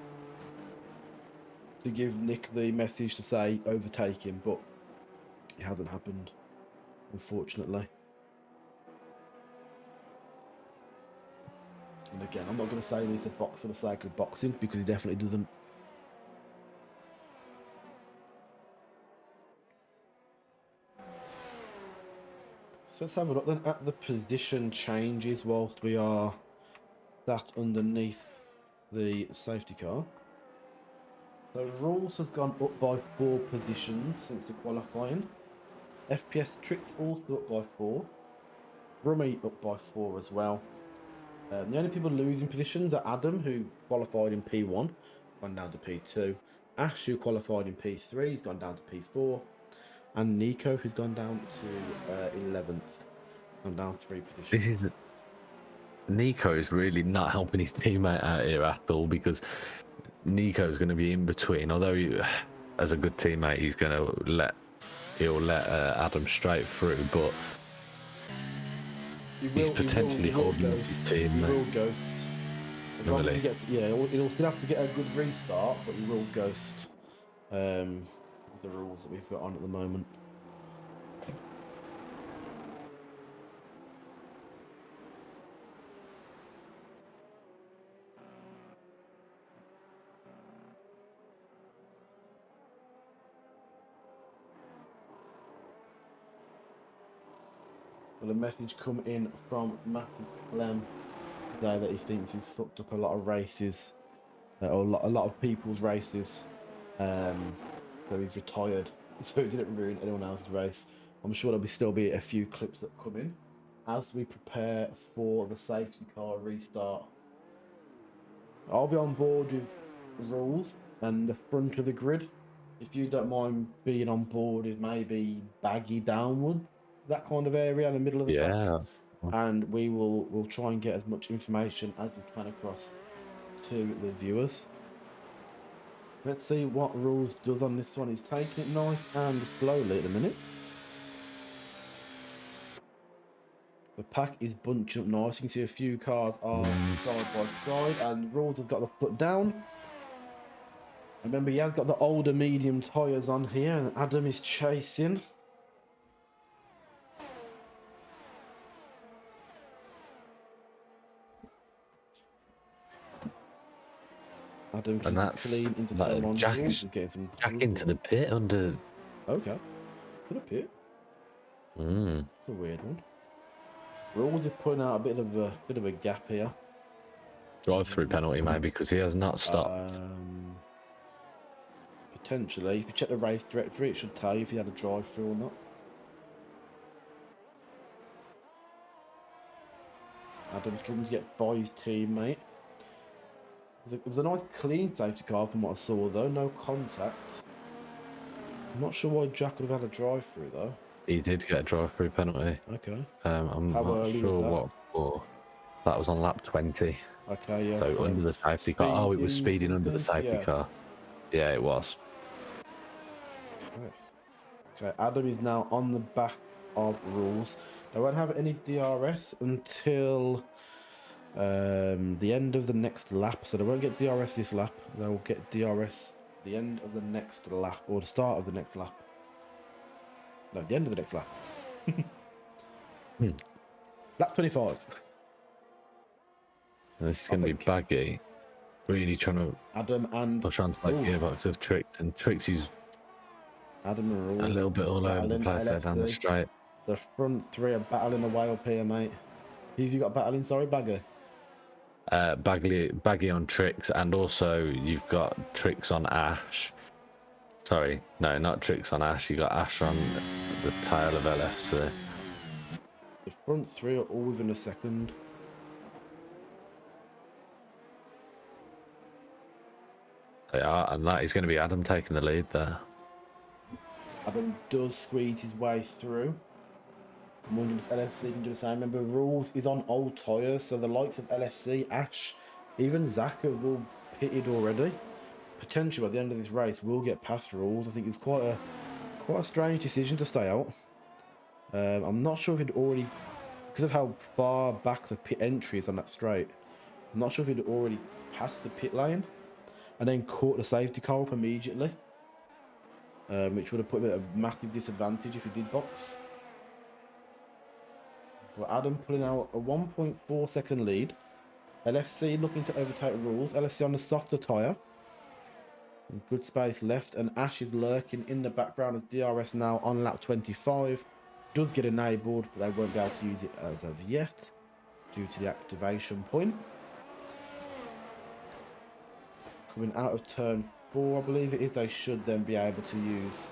to give Nick the message to say overtake him, but it hasn't happened, unfortunately. And again, I'm not going to say he's a box for the sake of boxing, because he definitely doesn't. So let's have a look then at the position changes whilst we are sat underneath the safety car. So Rules has gone up by 4 positions since the qualifying. FPS Tricks also up by 4. Brummy up by 4 as well. The only people losing positions are Adam, who qualified in P1, gone down to P2. Ash, who qualified in P3, has gone down to P4. And Nico, who's gone down to 11th. Gone down 3 positions. Nico is really not helping his teammate out here at all, because Nico's going to be in between. Although he, as a good teammate, he'll let Adam straight through, but he's potentially He will holding up his ghost. team. He will ghost. As long as Really? he gets, yeah, he'll still have to get a good restart, but he will ghost. With the rules that we've got on at the moment. Well, a message come in from Matthew Clem today that he thinks he's fucked up a lot of races, or a lot of people's races. So he's retired, so he didn't ruin anyone else's race. I'm sure there'll still be a few clips that come in as we prepare for the safety car restart. I'll be on board with rules and the front of the grid. If you don't mind being on board with maybe baggy downwards, that kind of area in the middle of the pack. Yeah. And we'll try and get as much information as we can across to the viewers. Let's see what rules does on this one. He's taking it nice and slowly at the minute. The pack is bunching up nice. You can see a few cars are side by side, and rules has got the foot down. Remember, he has got the older medium tyres on here, and Adam is chasing. Adam And keeps that's clean into like, turn on. Jack Rules is getting some Jack good into the work. pit under. Okay, to the pit. It's a weird one. Rules is putting out a bit of a gap here. Drive-through penalty, maybe, because he has not stopped. Potentially, if you check the race directory, it should tell you if he had a drive-through or not. Adam's struggling to get by his teammate. It was a nice clean safety car from what I saw, though. No contact. I'm not sure why Jack would have had a drive-through, though. He did get a drive-through penalty. Okay. I'm How not early sure was what for. That was on lap 20. that? Okay, yeah. So under the safety car. Oh, it was speeding under the something? safety Yeah. car. Yeah, it was. Okay, Adam is now on the back of rules. They won't have any DRS until the end of the next lap, so they won't get DRS this lap. They'll get DRS the end of the next lap, or the start of the next lap. No, the end of the next lap. Lap 25. And this is going to be baggy. Really trying to Adam and push onto that gearbox of Tricks, and Tricks is Adam and Rules a little bit all over the place there down the straight. The front three are battling away up here, mate. Who've you got battling? Sorry, Bagger. Baggy on Tricks, and also you've got Tricks on Ash. Sorry, no, not Tricks on Ash. You got Ash on the tail of LFC. The front three are all within a second. They are, and that is going to be Adam taking the lead there. Adam does squeeze his way through. I'm wondering if LFC can do the same. Remember, Rules is on old tyres, so the likes of LFC, Ash, even Zach have all pitted already. Potentially by the end of this race, we'll get past Rules. I think it's quite a strange decision to stay out. I'm not sure if he'd already, because of how far back the pit entry is on that straight, I'm not sure if he'd already passed the pit lane and then caught the safety car up immediately, which would have put him at a massive disadvantage if he did box. But Adam pulling out a 1.4 second lead. LFC looking to overtake Rules. LFC on the softer tyre. Good space left, and Ash is lurking in the background as DRS now on lap 25. Does get enabled, but they won't be able to use it as of yet due to the activation point. Coming out of turn 4, I believe it is, they should then be able to use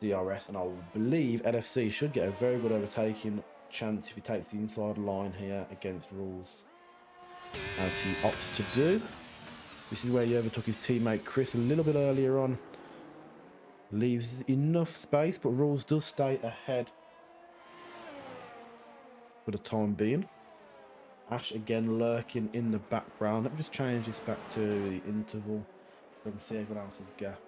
the DRS, and I believe LFC should get a very good overtaking chance if he takes the inside line here against Rules, as he opts to do. This is where he overtook his teammate Chris a little bit earlier on. Leaves enough space, but Rules does stay ahead for the time being. Ash again lurking in the background. Let me just change this back to the interval so I can see everyone else's gap.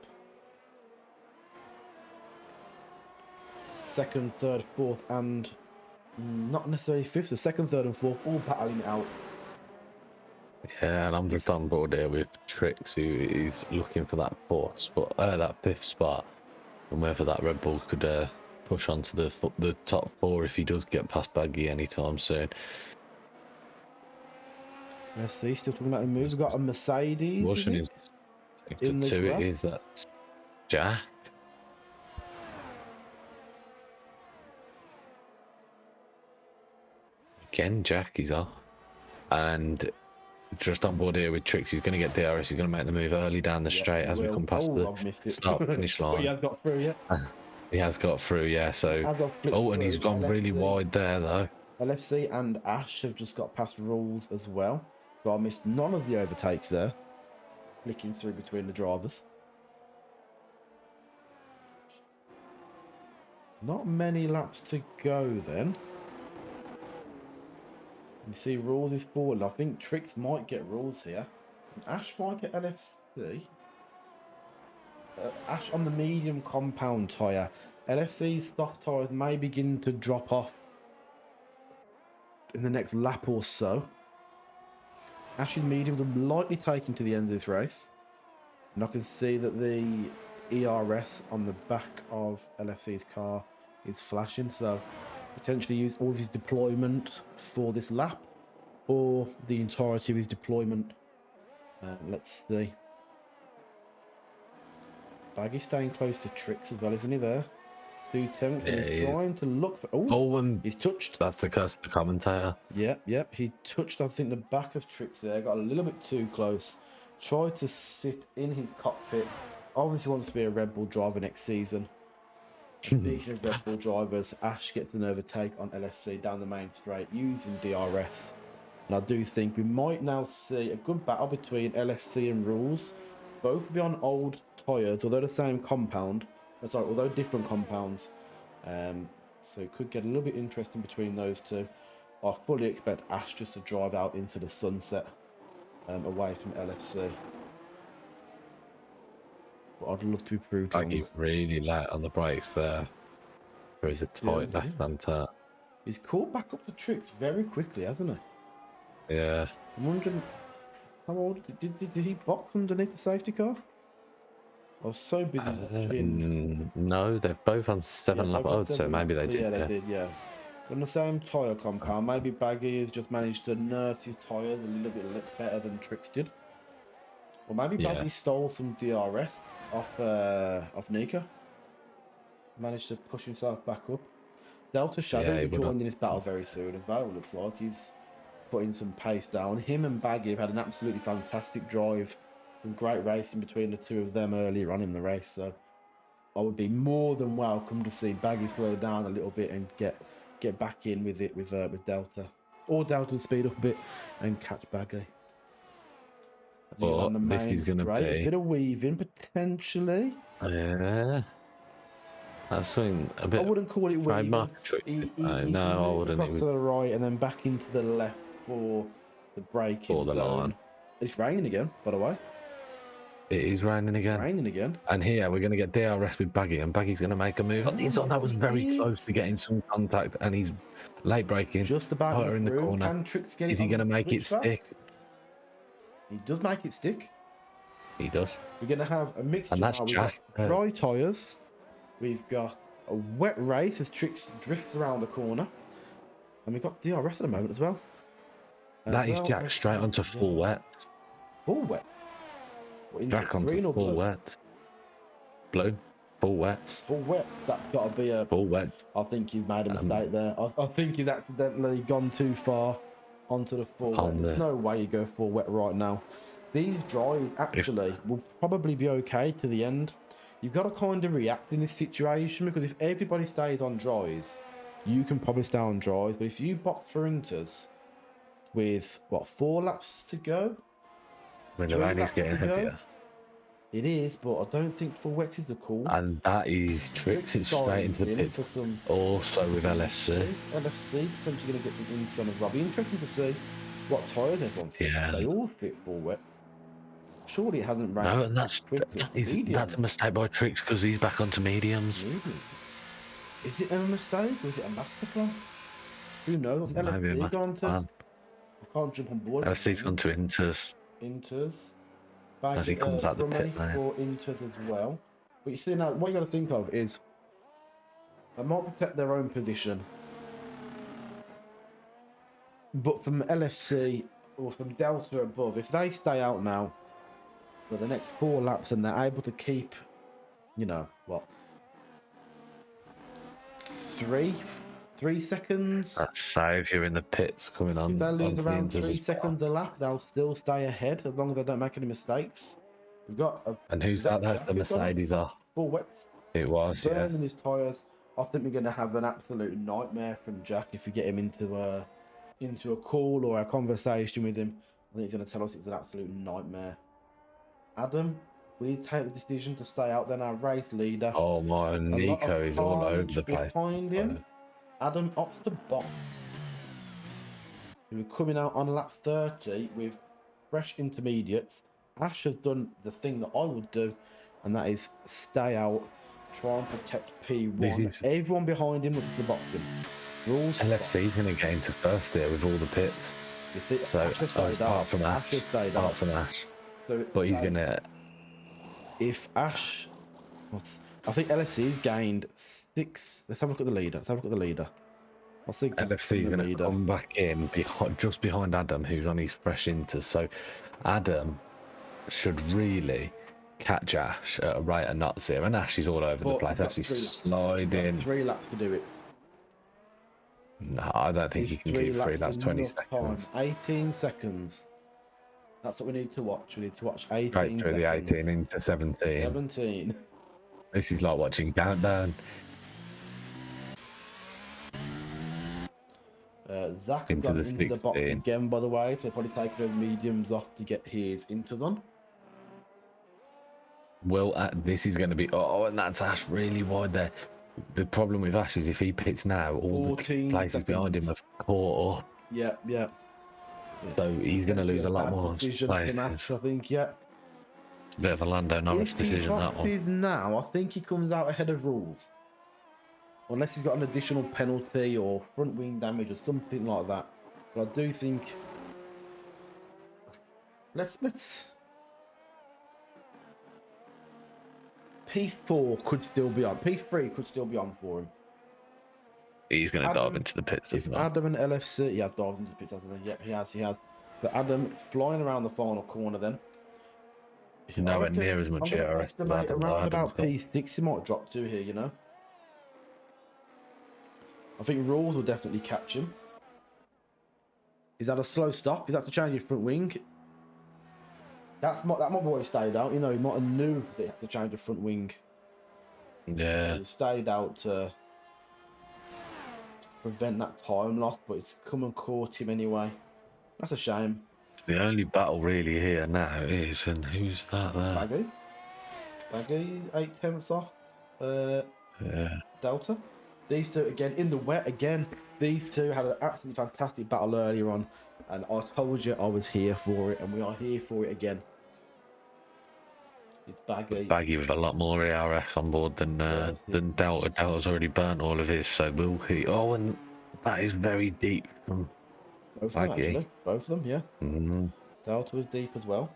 Second, third, fourth, and not necessarily fifth. So second, third, and fourth all battling it out. Yeah, and I'm just on board here with Trix, who is looking for that fourth spot, that fifth spot, and whether that Red Bull could push onto the top four if he does get past Baggy anytime soon. Let's see, still talking about the moves. We've got a Mercedes. Russian Is is it? In the two. It grass. is that Jack. Again, Jack is off, and just on board here with Trix. He's going to get DRS. He's going to make the move early down the straight as we come past I've missed it. start finish line. But he has got through yet. He has got through, yeah. So, and he's gone really wide there though. LFC and Ash have just got past rules as well. So I missed none of the overtakes there. Flicking through between the drivers. Not many laps to go then. You see rules is forward. I think Trix might get rules here. And Ash might get LFC. Ash on the medium compound tyre. LFC's stock tyres may begin to drop off in the next lap or so. Ash's mediums are likely taken to the end of this race. And I can see that the ERS on the back of LFC's car is flashing. So potentially use all of his deployment for this lap or the entirety of his deployment. Let's see. Baggy staying close to Trix as well, isn't he there? 2 tenths, and he's trying to look for... and he's touched. That's the curse of the commentator. Yep. He touched, I think, the back of Trix there. Got a little bit too close. Tried to sit in his cockpit. Obviously wants to be a Red Bull driver next season. Speaking of Red Bull drivers, Ash gets an overtake on LFC down the main straight using DRS. And I do think we might now see a good battle between LFC and Rules. Both will be on old tyres, although the same compound. Although different compounds. So it could get a little bit interesting between those two. I fully expect Ash just to drive out into the sunset away from LFC. But I'd love to be proved wrong. He's really light on the brakes there. There is a tight left-hand turn. He's caught back up the Trix very quickly, hasn't he? Yeah. I'm wondering how old did he box underneath the safety car? I was so busy watching. No, they're both on 7 lap odds, so maybe they did. Yeah, they did, yeah. On the same tyre compound, maybe Baggy has just managed to nurse his tyres a little bit better than Trix did. Or maybe Baggy stole some DRS off Nika. Managed to push himself back up. Delta Shadow will be joining this battle very soon as well, it looks like. He's putting some pace down. Him and Baggy have had an absolutely fantastic drive. Some great racing between the two of them earlier on in the race. So I would be more than welcome to see Baggy slow down a little bit and get back in with it with Delta. Or Delta speed up a bit and catch Baggy. But this is going to be a bit of weaving potentially. Yeah. That's something a bit. I wouldn't call it weaving. No, I wouldn't. To the right and then back into the left for the braking for the line. It's raining again, by the way. It is raining again. It's raining again. And here we're going to get DRS with Baggy, and Baggy's going to make a move on the inside. That was very close to getting some contact, and he's late braking. Just about in the corner. Is he going to make it stick? He does make it stick. He does. We're going to have a mixture. And that's Jack. Dry tyres. We've got a wet race as Trix drifts around the corner. And we've got DRS at the moment as well. That is Jack straight onto full wet. Full wet? Jack onto full wet. Blue. Full wet. Full wet. That's got to be a... Full wet. I think you've made a mistake there. I think you've accidentally gone too far onto the full wet. There's no way you go full wet right now. These dries actually will probably be okay to the end. You've got to kind of react in this situation because if everybody stays on dries, you can probably stay on dries. But if you box for inters with, 4 laps to go? When the rain is getting heavier. It is, but I don't think full wet is a call. And that is Trix it straight into the pit. Also with LFC. LFC potentially going to get some ints on as well. Be interesting to see what tyres everyone fits. Yeah. They all fit full wet. Surely it hasn't ranked No, and that's quickly. that's a mistake by Tricks because he's back onto mediums. Mediums. Is it a mistake or is it a master plan? Who knows? What's Maybe a LFC master gone to? plan. I can't jump on board. LFC's gone to Inters Inters. as he comes out the pit lane. For Inters as well. But you see now, what you got to think of is they might protect their own position. But from LFC or from Delta above, if they stay out now for the next 4 laps and they're able to keep, you know, what, 3 seconds? That's safe. You're in the pits coming on. If they lose onto around the Inters 3 as seconds a lap, they'll still stay ahead as long as they don't make any mistakes. We've got a, And who's that? That's the Mercedes off. Full wet. It was, yeah. Burning his tyres. I think we're going to have an absolute nightmare from Jack if we get him into a call or a conversation with him. I think he's going to tell us it's an absolute nightmare. Adam, will you take the decision to stay out then? Our race leader. Oh my, Nico is all over the place. Behind him, Adam opts to box. We were coming out on lap 30 with fresh intermediates. Ash has done the thing that I would do, and that is stay out, try and protect P1. Everyone behind him was at the bottom. LFC's going to get into first there with all the pits. You see, so apart from Ash, So but he's going to. If Ash, I think LFC's gained 6. Let's have a look at the leader. I think LFC's going to come back in just behind Adam, who's on his fresh inters. So Adam should really catch Ash at a rate of knots here, and Ash is all over the place. Actually sliding. 3 laps to do it. No, I don't think he can keep 3 laps 20 seconds. 18 seconds. That's what we need to watch. We need to watch 18 right through seconds. The 18 into 17. 17. This is like watching Countdown. Zach has gone into the box again, by the way, so probably taking those mediums off to get his inters on. Well, this is going to be... Oh, and that's Ash really wide there. The problem with Ash is if he pits now, all the places behind him have caught up. Yeah. So he's going to lose a lot more decision from Ash, I think, yeah. It's a bit of a Lando Norris decision, that one. Now, I think he comes out ahead of rules. Unless he's got an additional penalty or front wing damage or something like that. But I do think... Let's... P4 could still be on. P3 could still be on for him. He's going to dive into the pits, isn't he? Adam and LFC... Yeah, dived into the pits, hasn't he? Yep, he has. But Adam flying around the final corner then. Nowhere near as much ERS as Adam. Around about P6 he might drop to here, you know. I think Rules will definitely catch him. Is that a slow stop? Is that to change his front wing? That might have always stayed out. You know, he might have knew that he had to change the front wing. Yeah. So he stayed out to prevent that time loss, but it's come and caught him anyway. That's a shame. The only battle really here now is, and who's that there? Baggy, 8/10 off. Yeah. Delta. These two again in the wet again. These two had an absolutely fantastic battle earlier on, and I told you I was here for it, and we are here for it again. It's Baggy. Baggy with a lot more ERS on board than Delta. Delta's already burnt all of his, so will he? Oh, and that is very deep from both of them, actually. Both of them, yeah. Mm-hmm. Delta was deep as well.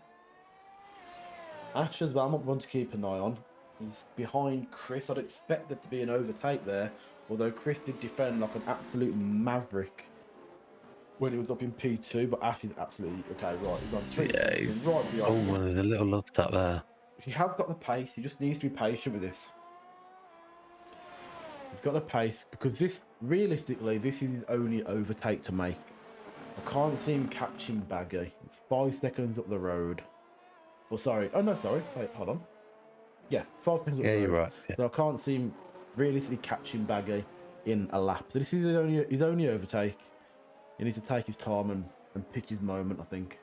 Ash as well, I'm one to keep an eye on. He's behind Chris. I'd expect there to be an overtake there, although Chris did defend like an absolute maverick when he was up in P2, but Ash is absolutely okay. Right, he's on 3. Yeah, he's right behind. Oh, well, there's a little loft up there. He has got the pace. He just needs to be patient with this. He's got the pace because this, realistically, this is his only overtake to make. I can't see him catching Baggy. It's 5 seconds up the road. Well, sorry. Oh no, sorry. Wait, hold on. Yeah, 5 seconds up the road. You're right. Yeah. So I can't see him realistically catching Baggy in a lap. So this is his only overtake. He needs to take his time and pick his moment, I think.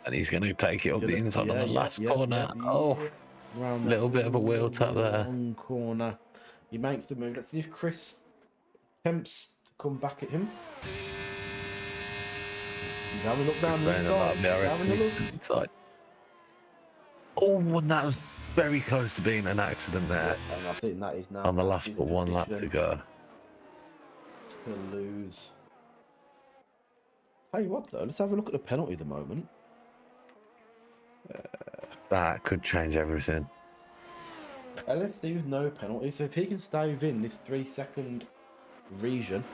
And he's going to take it up the inside on the last corner. Oh, a little bit of a wheel tap there. Long corner. He makes the move. Let's see if Chris attempts to come back at him. He's having a look down the having a look. It's like, oh, and that was very close to being an accident there. Yeah, and I think that is now On the last but one lap to go. To lose. Tell you what though, let's have a look at the penalty at the moment. That could change everything. LFC with no penalty, so if he can stay within this 3-second region,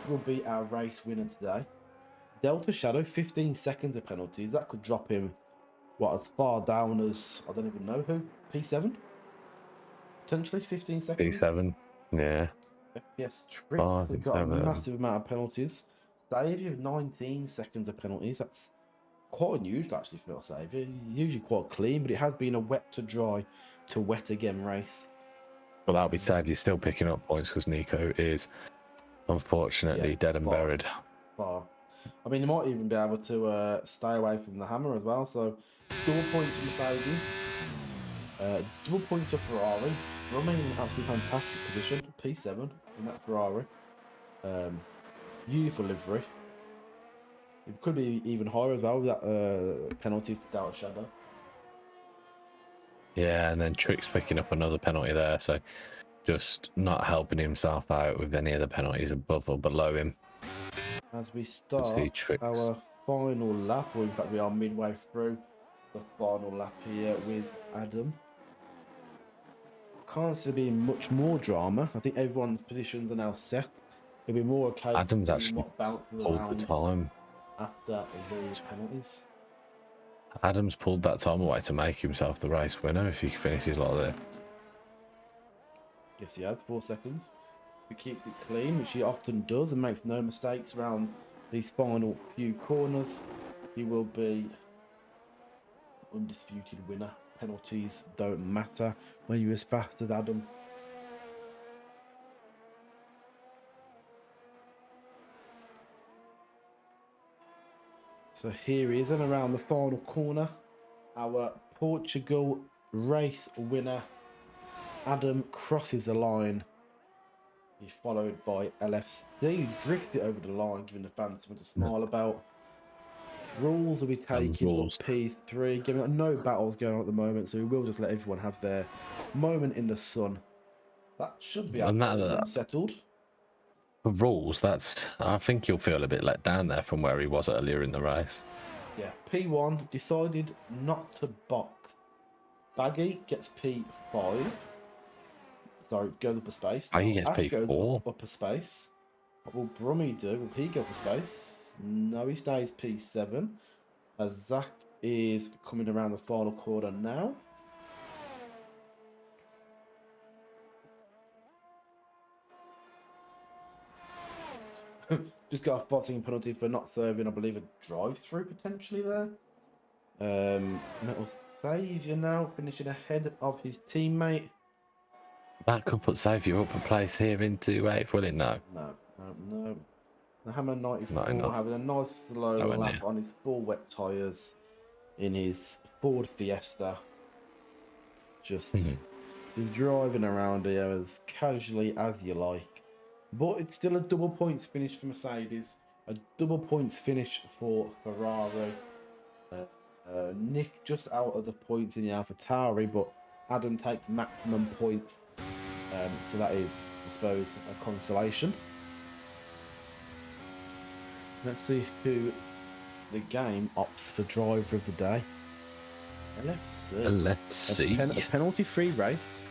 he will be our race winner today. Delta Shadow, 15 seconds of penalties. That could drop him, what, as far down as, I don't even know who, P7? Potentially 15 seconds. P7, yeah. FPS Tricks Oh, have got a massive amount of penalties. Saviour with 19 seconds of penalties. That's quite unusual actually for Saviour. He's usually quite clean, but it has been a wet to dry to wet again race. Well, that'll be Saviour still picking up points because Nico is unfortunately dead and buried. Far. I mean, he might even be able to stay away from the hammer as well. So, double points for Mercedes, double points for Ferrari. Drumming in absolutely fantastic position, P7 in that Ferrari. Beautiful livery. It could be even higher as well with that penalties to Delta Shadow. Yeah, and then Tricks picking up another penalty there, so just not helping himself out with any of the penalties above or below him. As we start our final lap, or in fact we are midway through the final lap here with Adam. Can't see there being much more drama. I think everyone's positions are now set. It'll be more a case Adam's of actually what bounces pulled around the time after the penalties. Adam's pulled that time away to make himself the race winner if he finishes like this. Yes, he has 4 seconds. He keeps it clean, which he often does, and makes no mistakes around these final few corners. He will be undisputed winner. Penalties don't matter when you're as fast as Adam. So here he is, and around the final corner, our Portugal race winner, Adam, crosses the line. He's followed by LFC, who drifts it over the line, giving the fans something to smile about. Rules will be taking up P3, giving up no battles going on at the moment, so we will just let everyone have their moment in the sun. That should be settled. The rules, I think you'll feel a bit let down there from where he was earlier in the race. Yeah, P1 decided not to box. Baggy gets P5. Sorry, goes up a space. He gets Ash P4. goes up a space. What will Brummy do? Will he go up a space? No, he stays P7. As Zach is coming around the final corner now. Just got a spotting penalty for not serving, I believe, a drive-through potentially there. Metal Saviour now finishing ahead of his teammate. That could put Saviour up a place here into 8th, will it? No. No. The Hammer 94 having a nice slow lap on his full wet tyres in his Ford Fiesta. Just he's driving around here as casually as you like. But it's still a double points finish for Mercedes, a double points finish for Ferrari. Nick just out of the points in the AlphaTauri, but Adam takes maximum points. So that is, I suppose, a consolation. Let's see who the game opts for driver of the day. LFC. A penalty-free race.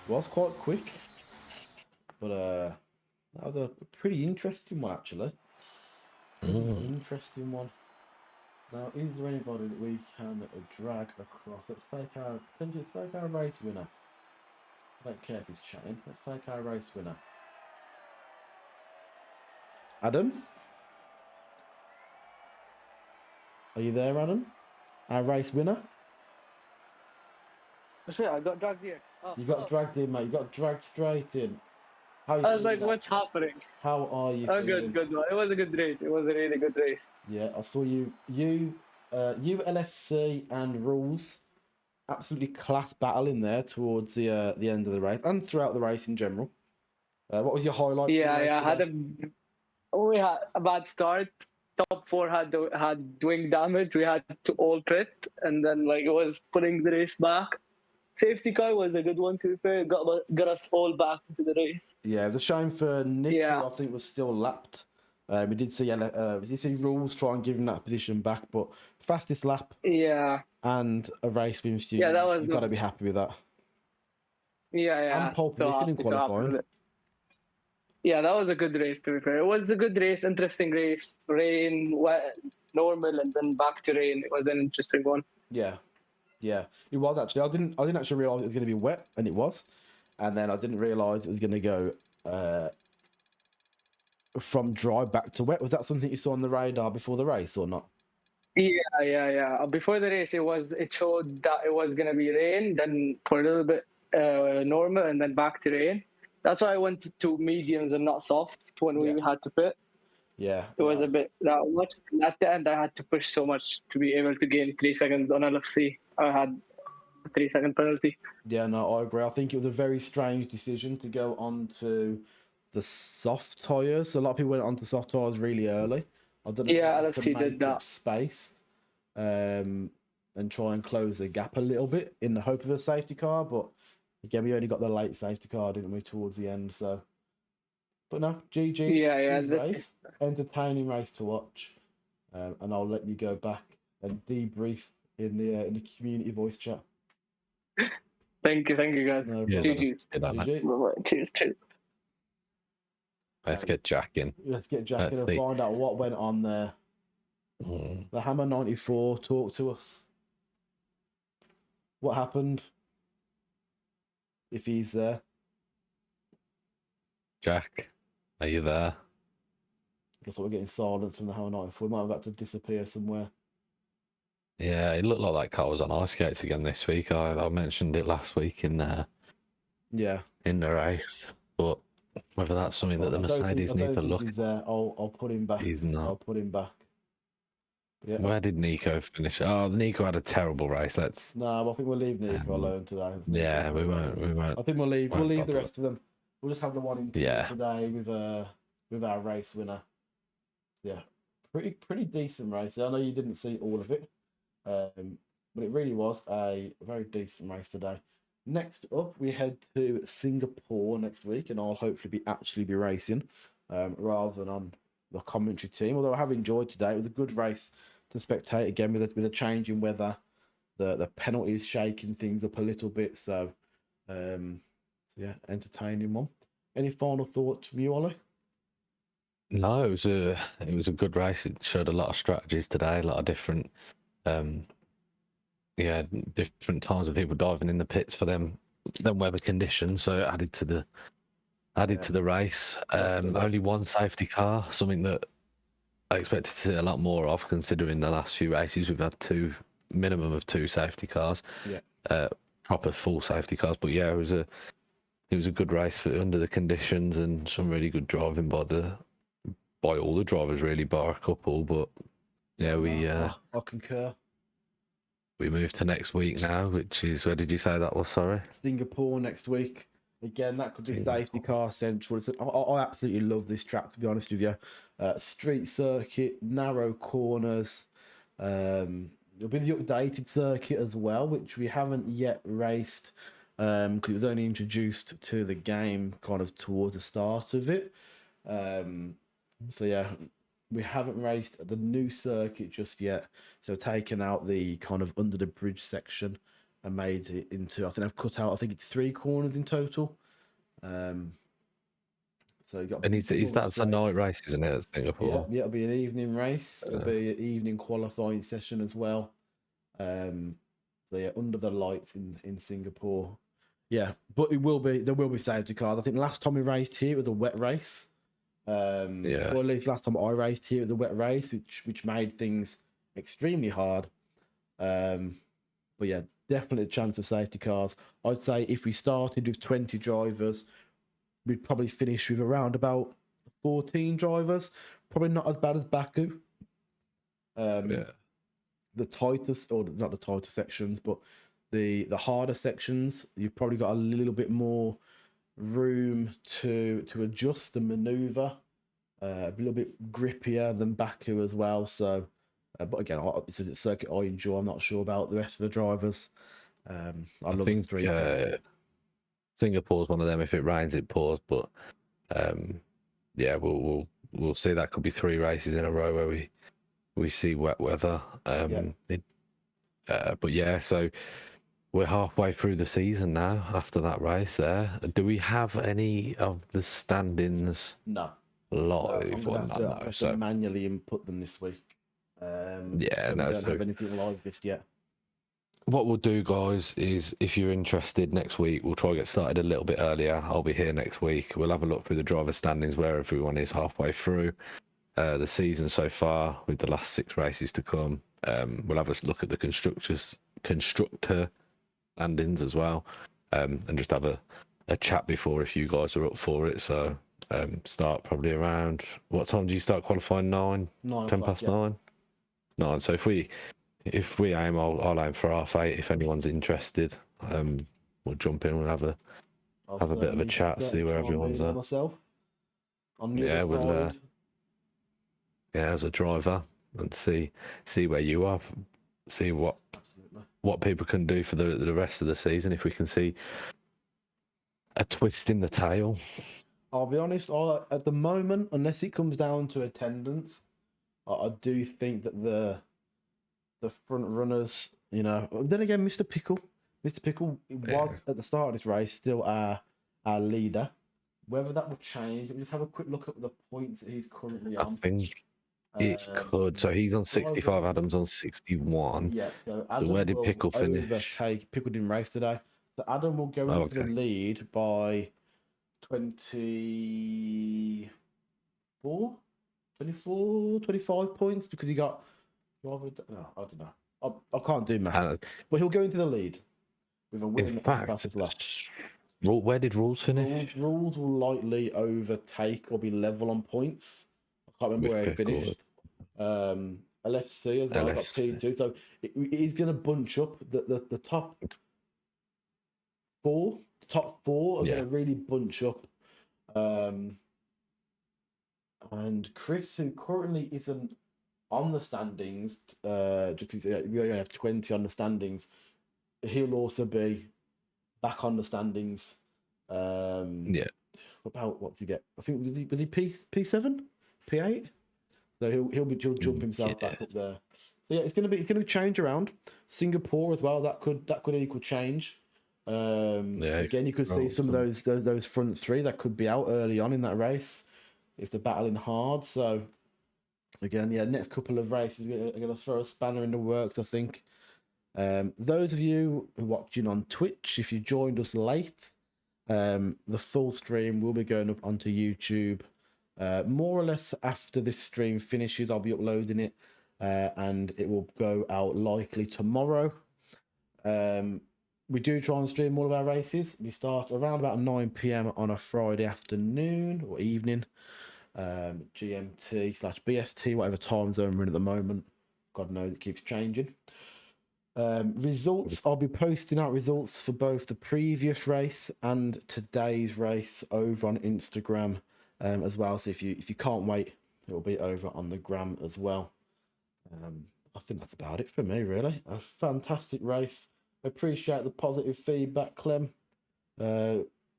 Was quite quick, but that was a pretty interesting one, actually. Interesting one. Now, is there anybody that we can drag across? Let's take our race winner. I don't care if he's chatting. Let's take our race winner. Adam? Are you there, Adam? Our race winner? Sure, I got dragged here. You got dragged in, mate. You got dragged straight in. I was like, what's happening? How are you feeling? Good. It was a good race. It was a really good race. Yeah, I saw you, LFC and Rules. Absolutely class battle in there towards the end of the race and throughout the race in general. What was your highlight? Yeah, for the race yeah. today? We had a bad start. Top four had wing damage. We had to all pit, and then like it was putting the race back. Safety car was a good one to be fair. Got us all back into the race. Yeah, it was a shame for Nick, Yeah. who I think was still lapped. We did see rules try and give him that position back, but fastest lap Yeah, and a race win. yeah. That was You've got to be happy with that. yeah. And pole So position in happy, so happy with qualifying. it. Yeah, that was a good race to be fair. It was a good race, interesting race. Rain, wet, normal, and then back to rain. It was an interesting one. Yeah, it was actually. I didn't actually realize it was going to be wet, and it was. And then I didn't realize it was going to go from dry back to wet. Was that something you saw on the radar before the race or not? Yeah. Before the race, it showed that it was gonna be rain, then for a little bit normal, and then back to rain. That's why I went to mediums and not softs when we had to pit. Yeah, It was a bit that much. And at the end, I had to push so much to be able to gain 3 seconds on LFC. I had a 3-second penalty. Yeah, no, I agree. I think it was a very strange decision to go on to the soft tyres. A lot of people went onto soft tyres really early. I don't know Yeah, if it was to LFC did make that. up space and try and close the gap a little bit in the hope of a safety car. But again, we only got the late safety car, didn't we, towards the end? So, but no, GG. Yeah. Good race, entertaining race to watch. And I'll let you go back and debrief in the community voice chat. Thank you, guys. No Yeah, problem. GG. did that, mate. GG. Cheers. Let's get Jack in. Let's get Jack in Let's and see. find out what went on there. The Hammer 94, talk to us. What happened? If he's there. Jack, are you there? Looks like we're getting silence from the Hammer 94. We might have had to disappear somewhere. Yeah, it looked like that car was on ice skates again this week. I mentioned it last week in the race, but whether that's something that the Mercedes need to look. He's there. I'll put him back. He's not. I'll put him back. Yeah. Where did Nico finish? Oh, Nico had a terrible race. No, I think we'll leave Nico alone today. Yeah, we won't. I think we'll leave the bother. rest of them. We'll just have the one in today with our race winner. Yeah, pretty decent race. I know you didn't see all of it, but it really was a very decent race today. Next up, we head to Singapore next week, and I'll hopefully actually be racing rather than on the commentary team. Although I have enjoyed today, it was a good race to spectate again with a change in weather. The penalties shaking things up a little bit, so yeah, entertaining one. Any final thoughts from you, Ollie? No, it was a good race. It showed a lot of strategies today, a lot of different different times of people diving in the pits for them weather conditions. So it added to the race. Only one safety car, something that I expected to see a lot more of, considering the last few races we've had minimum of two safety cars. Yeah. Proper full safety cars. But yeah, it was a good race under the conditions and some really good driving by all the drivers, really, bar a couple. But yeah, I concur. We move to next week now, which is, where did you say that was? Sorry, Singapore next week. Again, that could be safety car central. I absolutely love this track, to be honest with you. Street circuit, narrow corners. It'll be the updated circuit as well, which we haven't yet raced because it was only introduced to the game kind of towards the start of it. So yeah, we haven't raced the new circuit just yet. So taken out the kind of under the bridge section and made it into, I think I've cut out, I think it's 3 corners in total. So you got. and that's a night race, isn't it, at Singapore? Yeah, it'll be an evening race. It'll be an evening qualifying session as well. So yeah, under the lights in Singapore. Yeah, but there will be safety cars. I think last time we raced here it was a wet race. Or at least last time I raced here at the wet race, which made things extremely hard. But yeah, definitely a chance of safety cars. I'd say if we started with 20 drivers, we'd probably finish with around about 14 drivers. Probably not as bad as Baku. The tightest, or not the tightest sections, but the harder sections, you've probably got a little bit more room to adjust and maneuver. A little bit grippier than Baku as well. So, but again, it's a circuit I enjoy. I'm not sure about the rest of the drivers. I love the street. Singapore's one of them. If it rains, it pours. But yeah, we'll see. That could be 3 races in a row where we see wet weather. But yeah, so we're halfway through the season now. After that race, there, do we have any of the standings? No. Live. I'm gonna have to manually input them this week. So we don't have anything live just yet. What we'll do, guys, is if you're interested next week, we'll try to get started a little bit earlier. I'll be here next week. We'll have a look through the driver standings where everyone is halfway through the season so far, with the last 6 races to come. We'll have a look at the constructor standings as well, and just have a chat before if you guys are up for it. So start probably around, what time do you start qualifying? 9, 10 past 9. 9. So if we aim, I'll aim for 8:30. If anyone's interested, we'll jump in. We'll have a bit of a chat, see where everyone's at. Myself on the other side. As a driver, and see where you are, see what people can do for the rest of the season. If we can see a twist in the tail. I'll be honest, at the moment, unless it comes down to attendance, I do think that the front runners, then again, Mr. Pickle was at the start of this race still our leader. Whether that will change, let me just have a quick look at the points that he's currently on. I think it could. So he's on 65, Adam's on 61. Yeah, so Adam where did Pickle finish? Pickle didn't race today. So Adam will go into the lead by 24, 25 points because he got... I don't know. I can't do maths. But he'll go into the lead with a win. In fact, where did Rules finish? Rules will likely overtake or be level on points. I can't remember where he finished. LFC as well, got P2. So he's going to bunch up. The top 4. The top 4 are going to really bunch up. And Chris, who currently isn't on the standings, we only have 20 on the standings, he'll also be back on the standings. About what's he get? I think was he P7, P8? So he'll jump himself back up there. So yeah, it's gonna be change around. Singapore as well. That could equal change. Again, you could see some of those front 3 that could be out early on in that race if they're battling hard. So again, next couple of races are going to throw a spanner in the works, I think. Those of you who are watching on Twitch, if you joined us late, the full stream will be going up onto YouTube more or less after this stream finishes. I'll be uploading it, and it will go out likely tomorrow. We do try and stream all of our races. We start around about 9 PM on a Friday afternoon or evening. GMT/BST, whatever time zone we're in at the moment. God knows, it keeps changing. Results, I'll be posting out results for both the previous race and today's race over on Instagram as well. So if you can't wait, it will be over on the gram as well. I think that's about it for me, really. A fantastic race. Appreciate the positive feedback, Clem.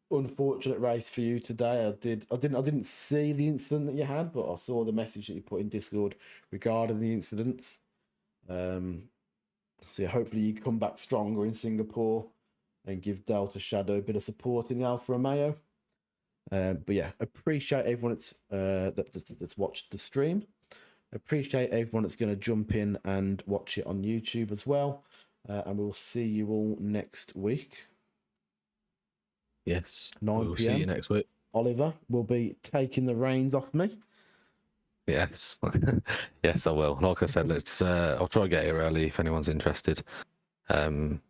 Unfortunate race for you today. I didn't see the incident that you had, but I saw the message that you put in Discord regarding the incidents. So yeah, hopefully you come back stronger in Singapore and give Delta Shadow a bit of support in the Alfa Romeo. But yeah, appreciate everyone that's watched the stream. Appreciate everyone that's going to jump in and watch it on YouTube as well. And we'll see you all next week. Yes. 9 we'll PM. see you next week. Oliver will be taking the reins off me. Yes. Yes, I will. Like I said, I'll try to get here early if anyone's interested. Start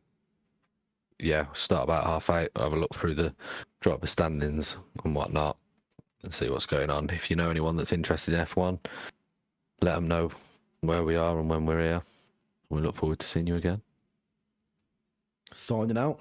about 8:30. Have a look through the driver standings and whatnot and see what's going on. If you know anyone that's interested in F1, let them know where we are and when we're here. We look forward to seeing you again. Signing out.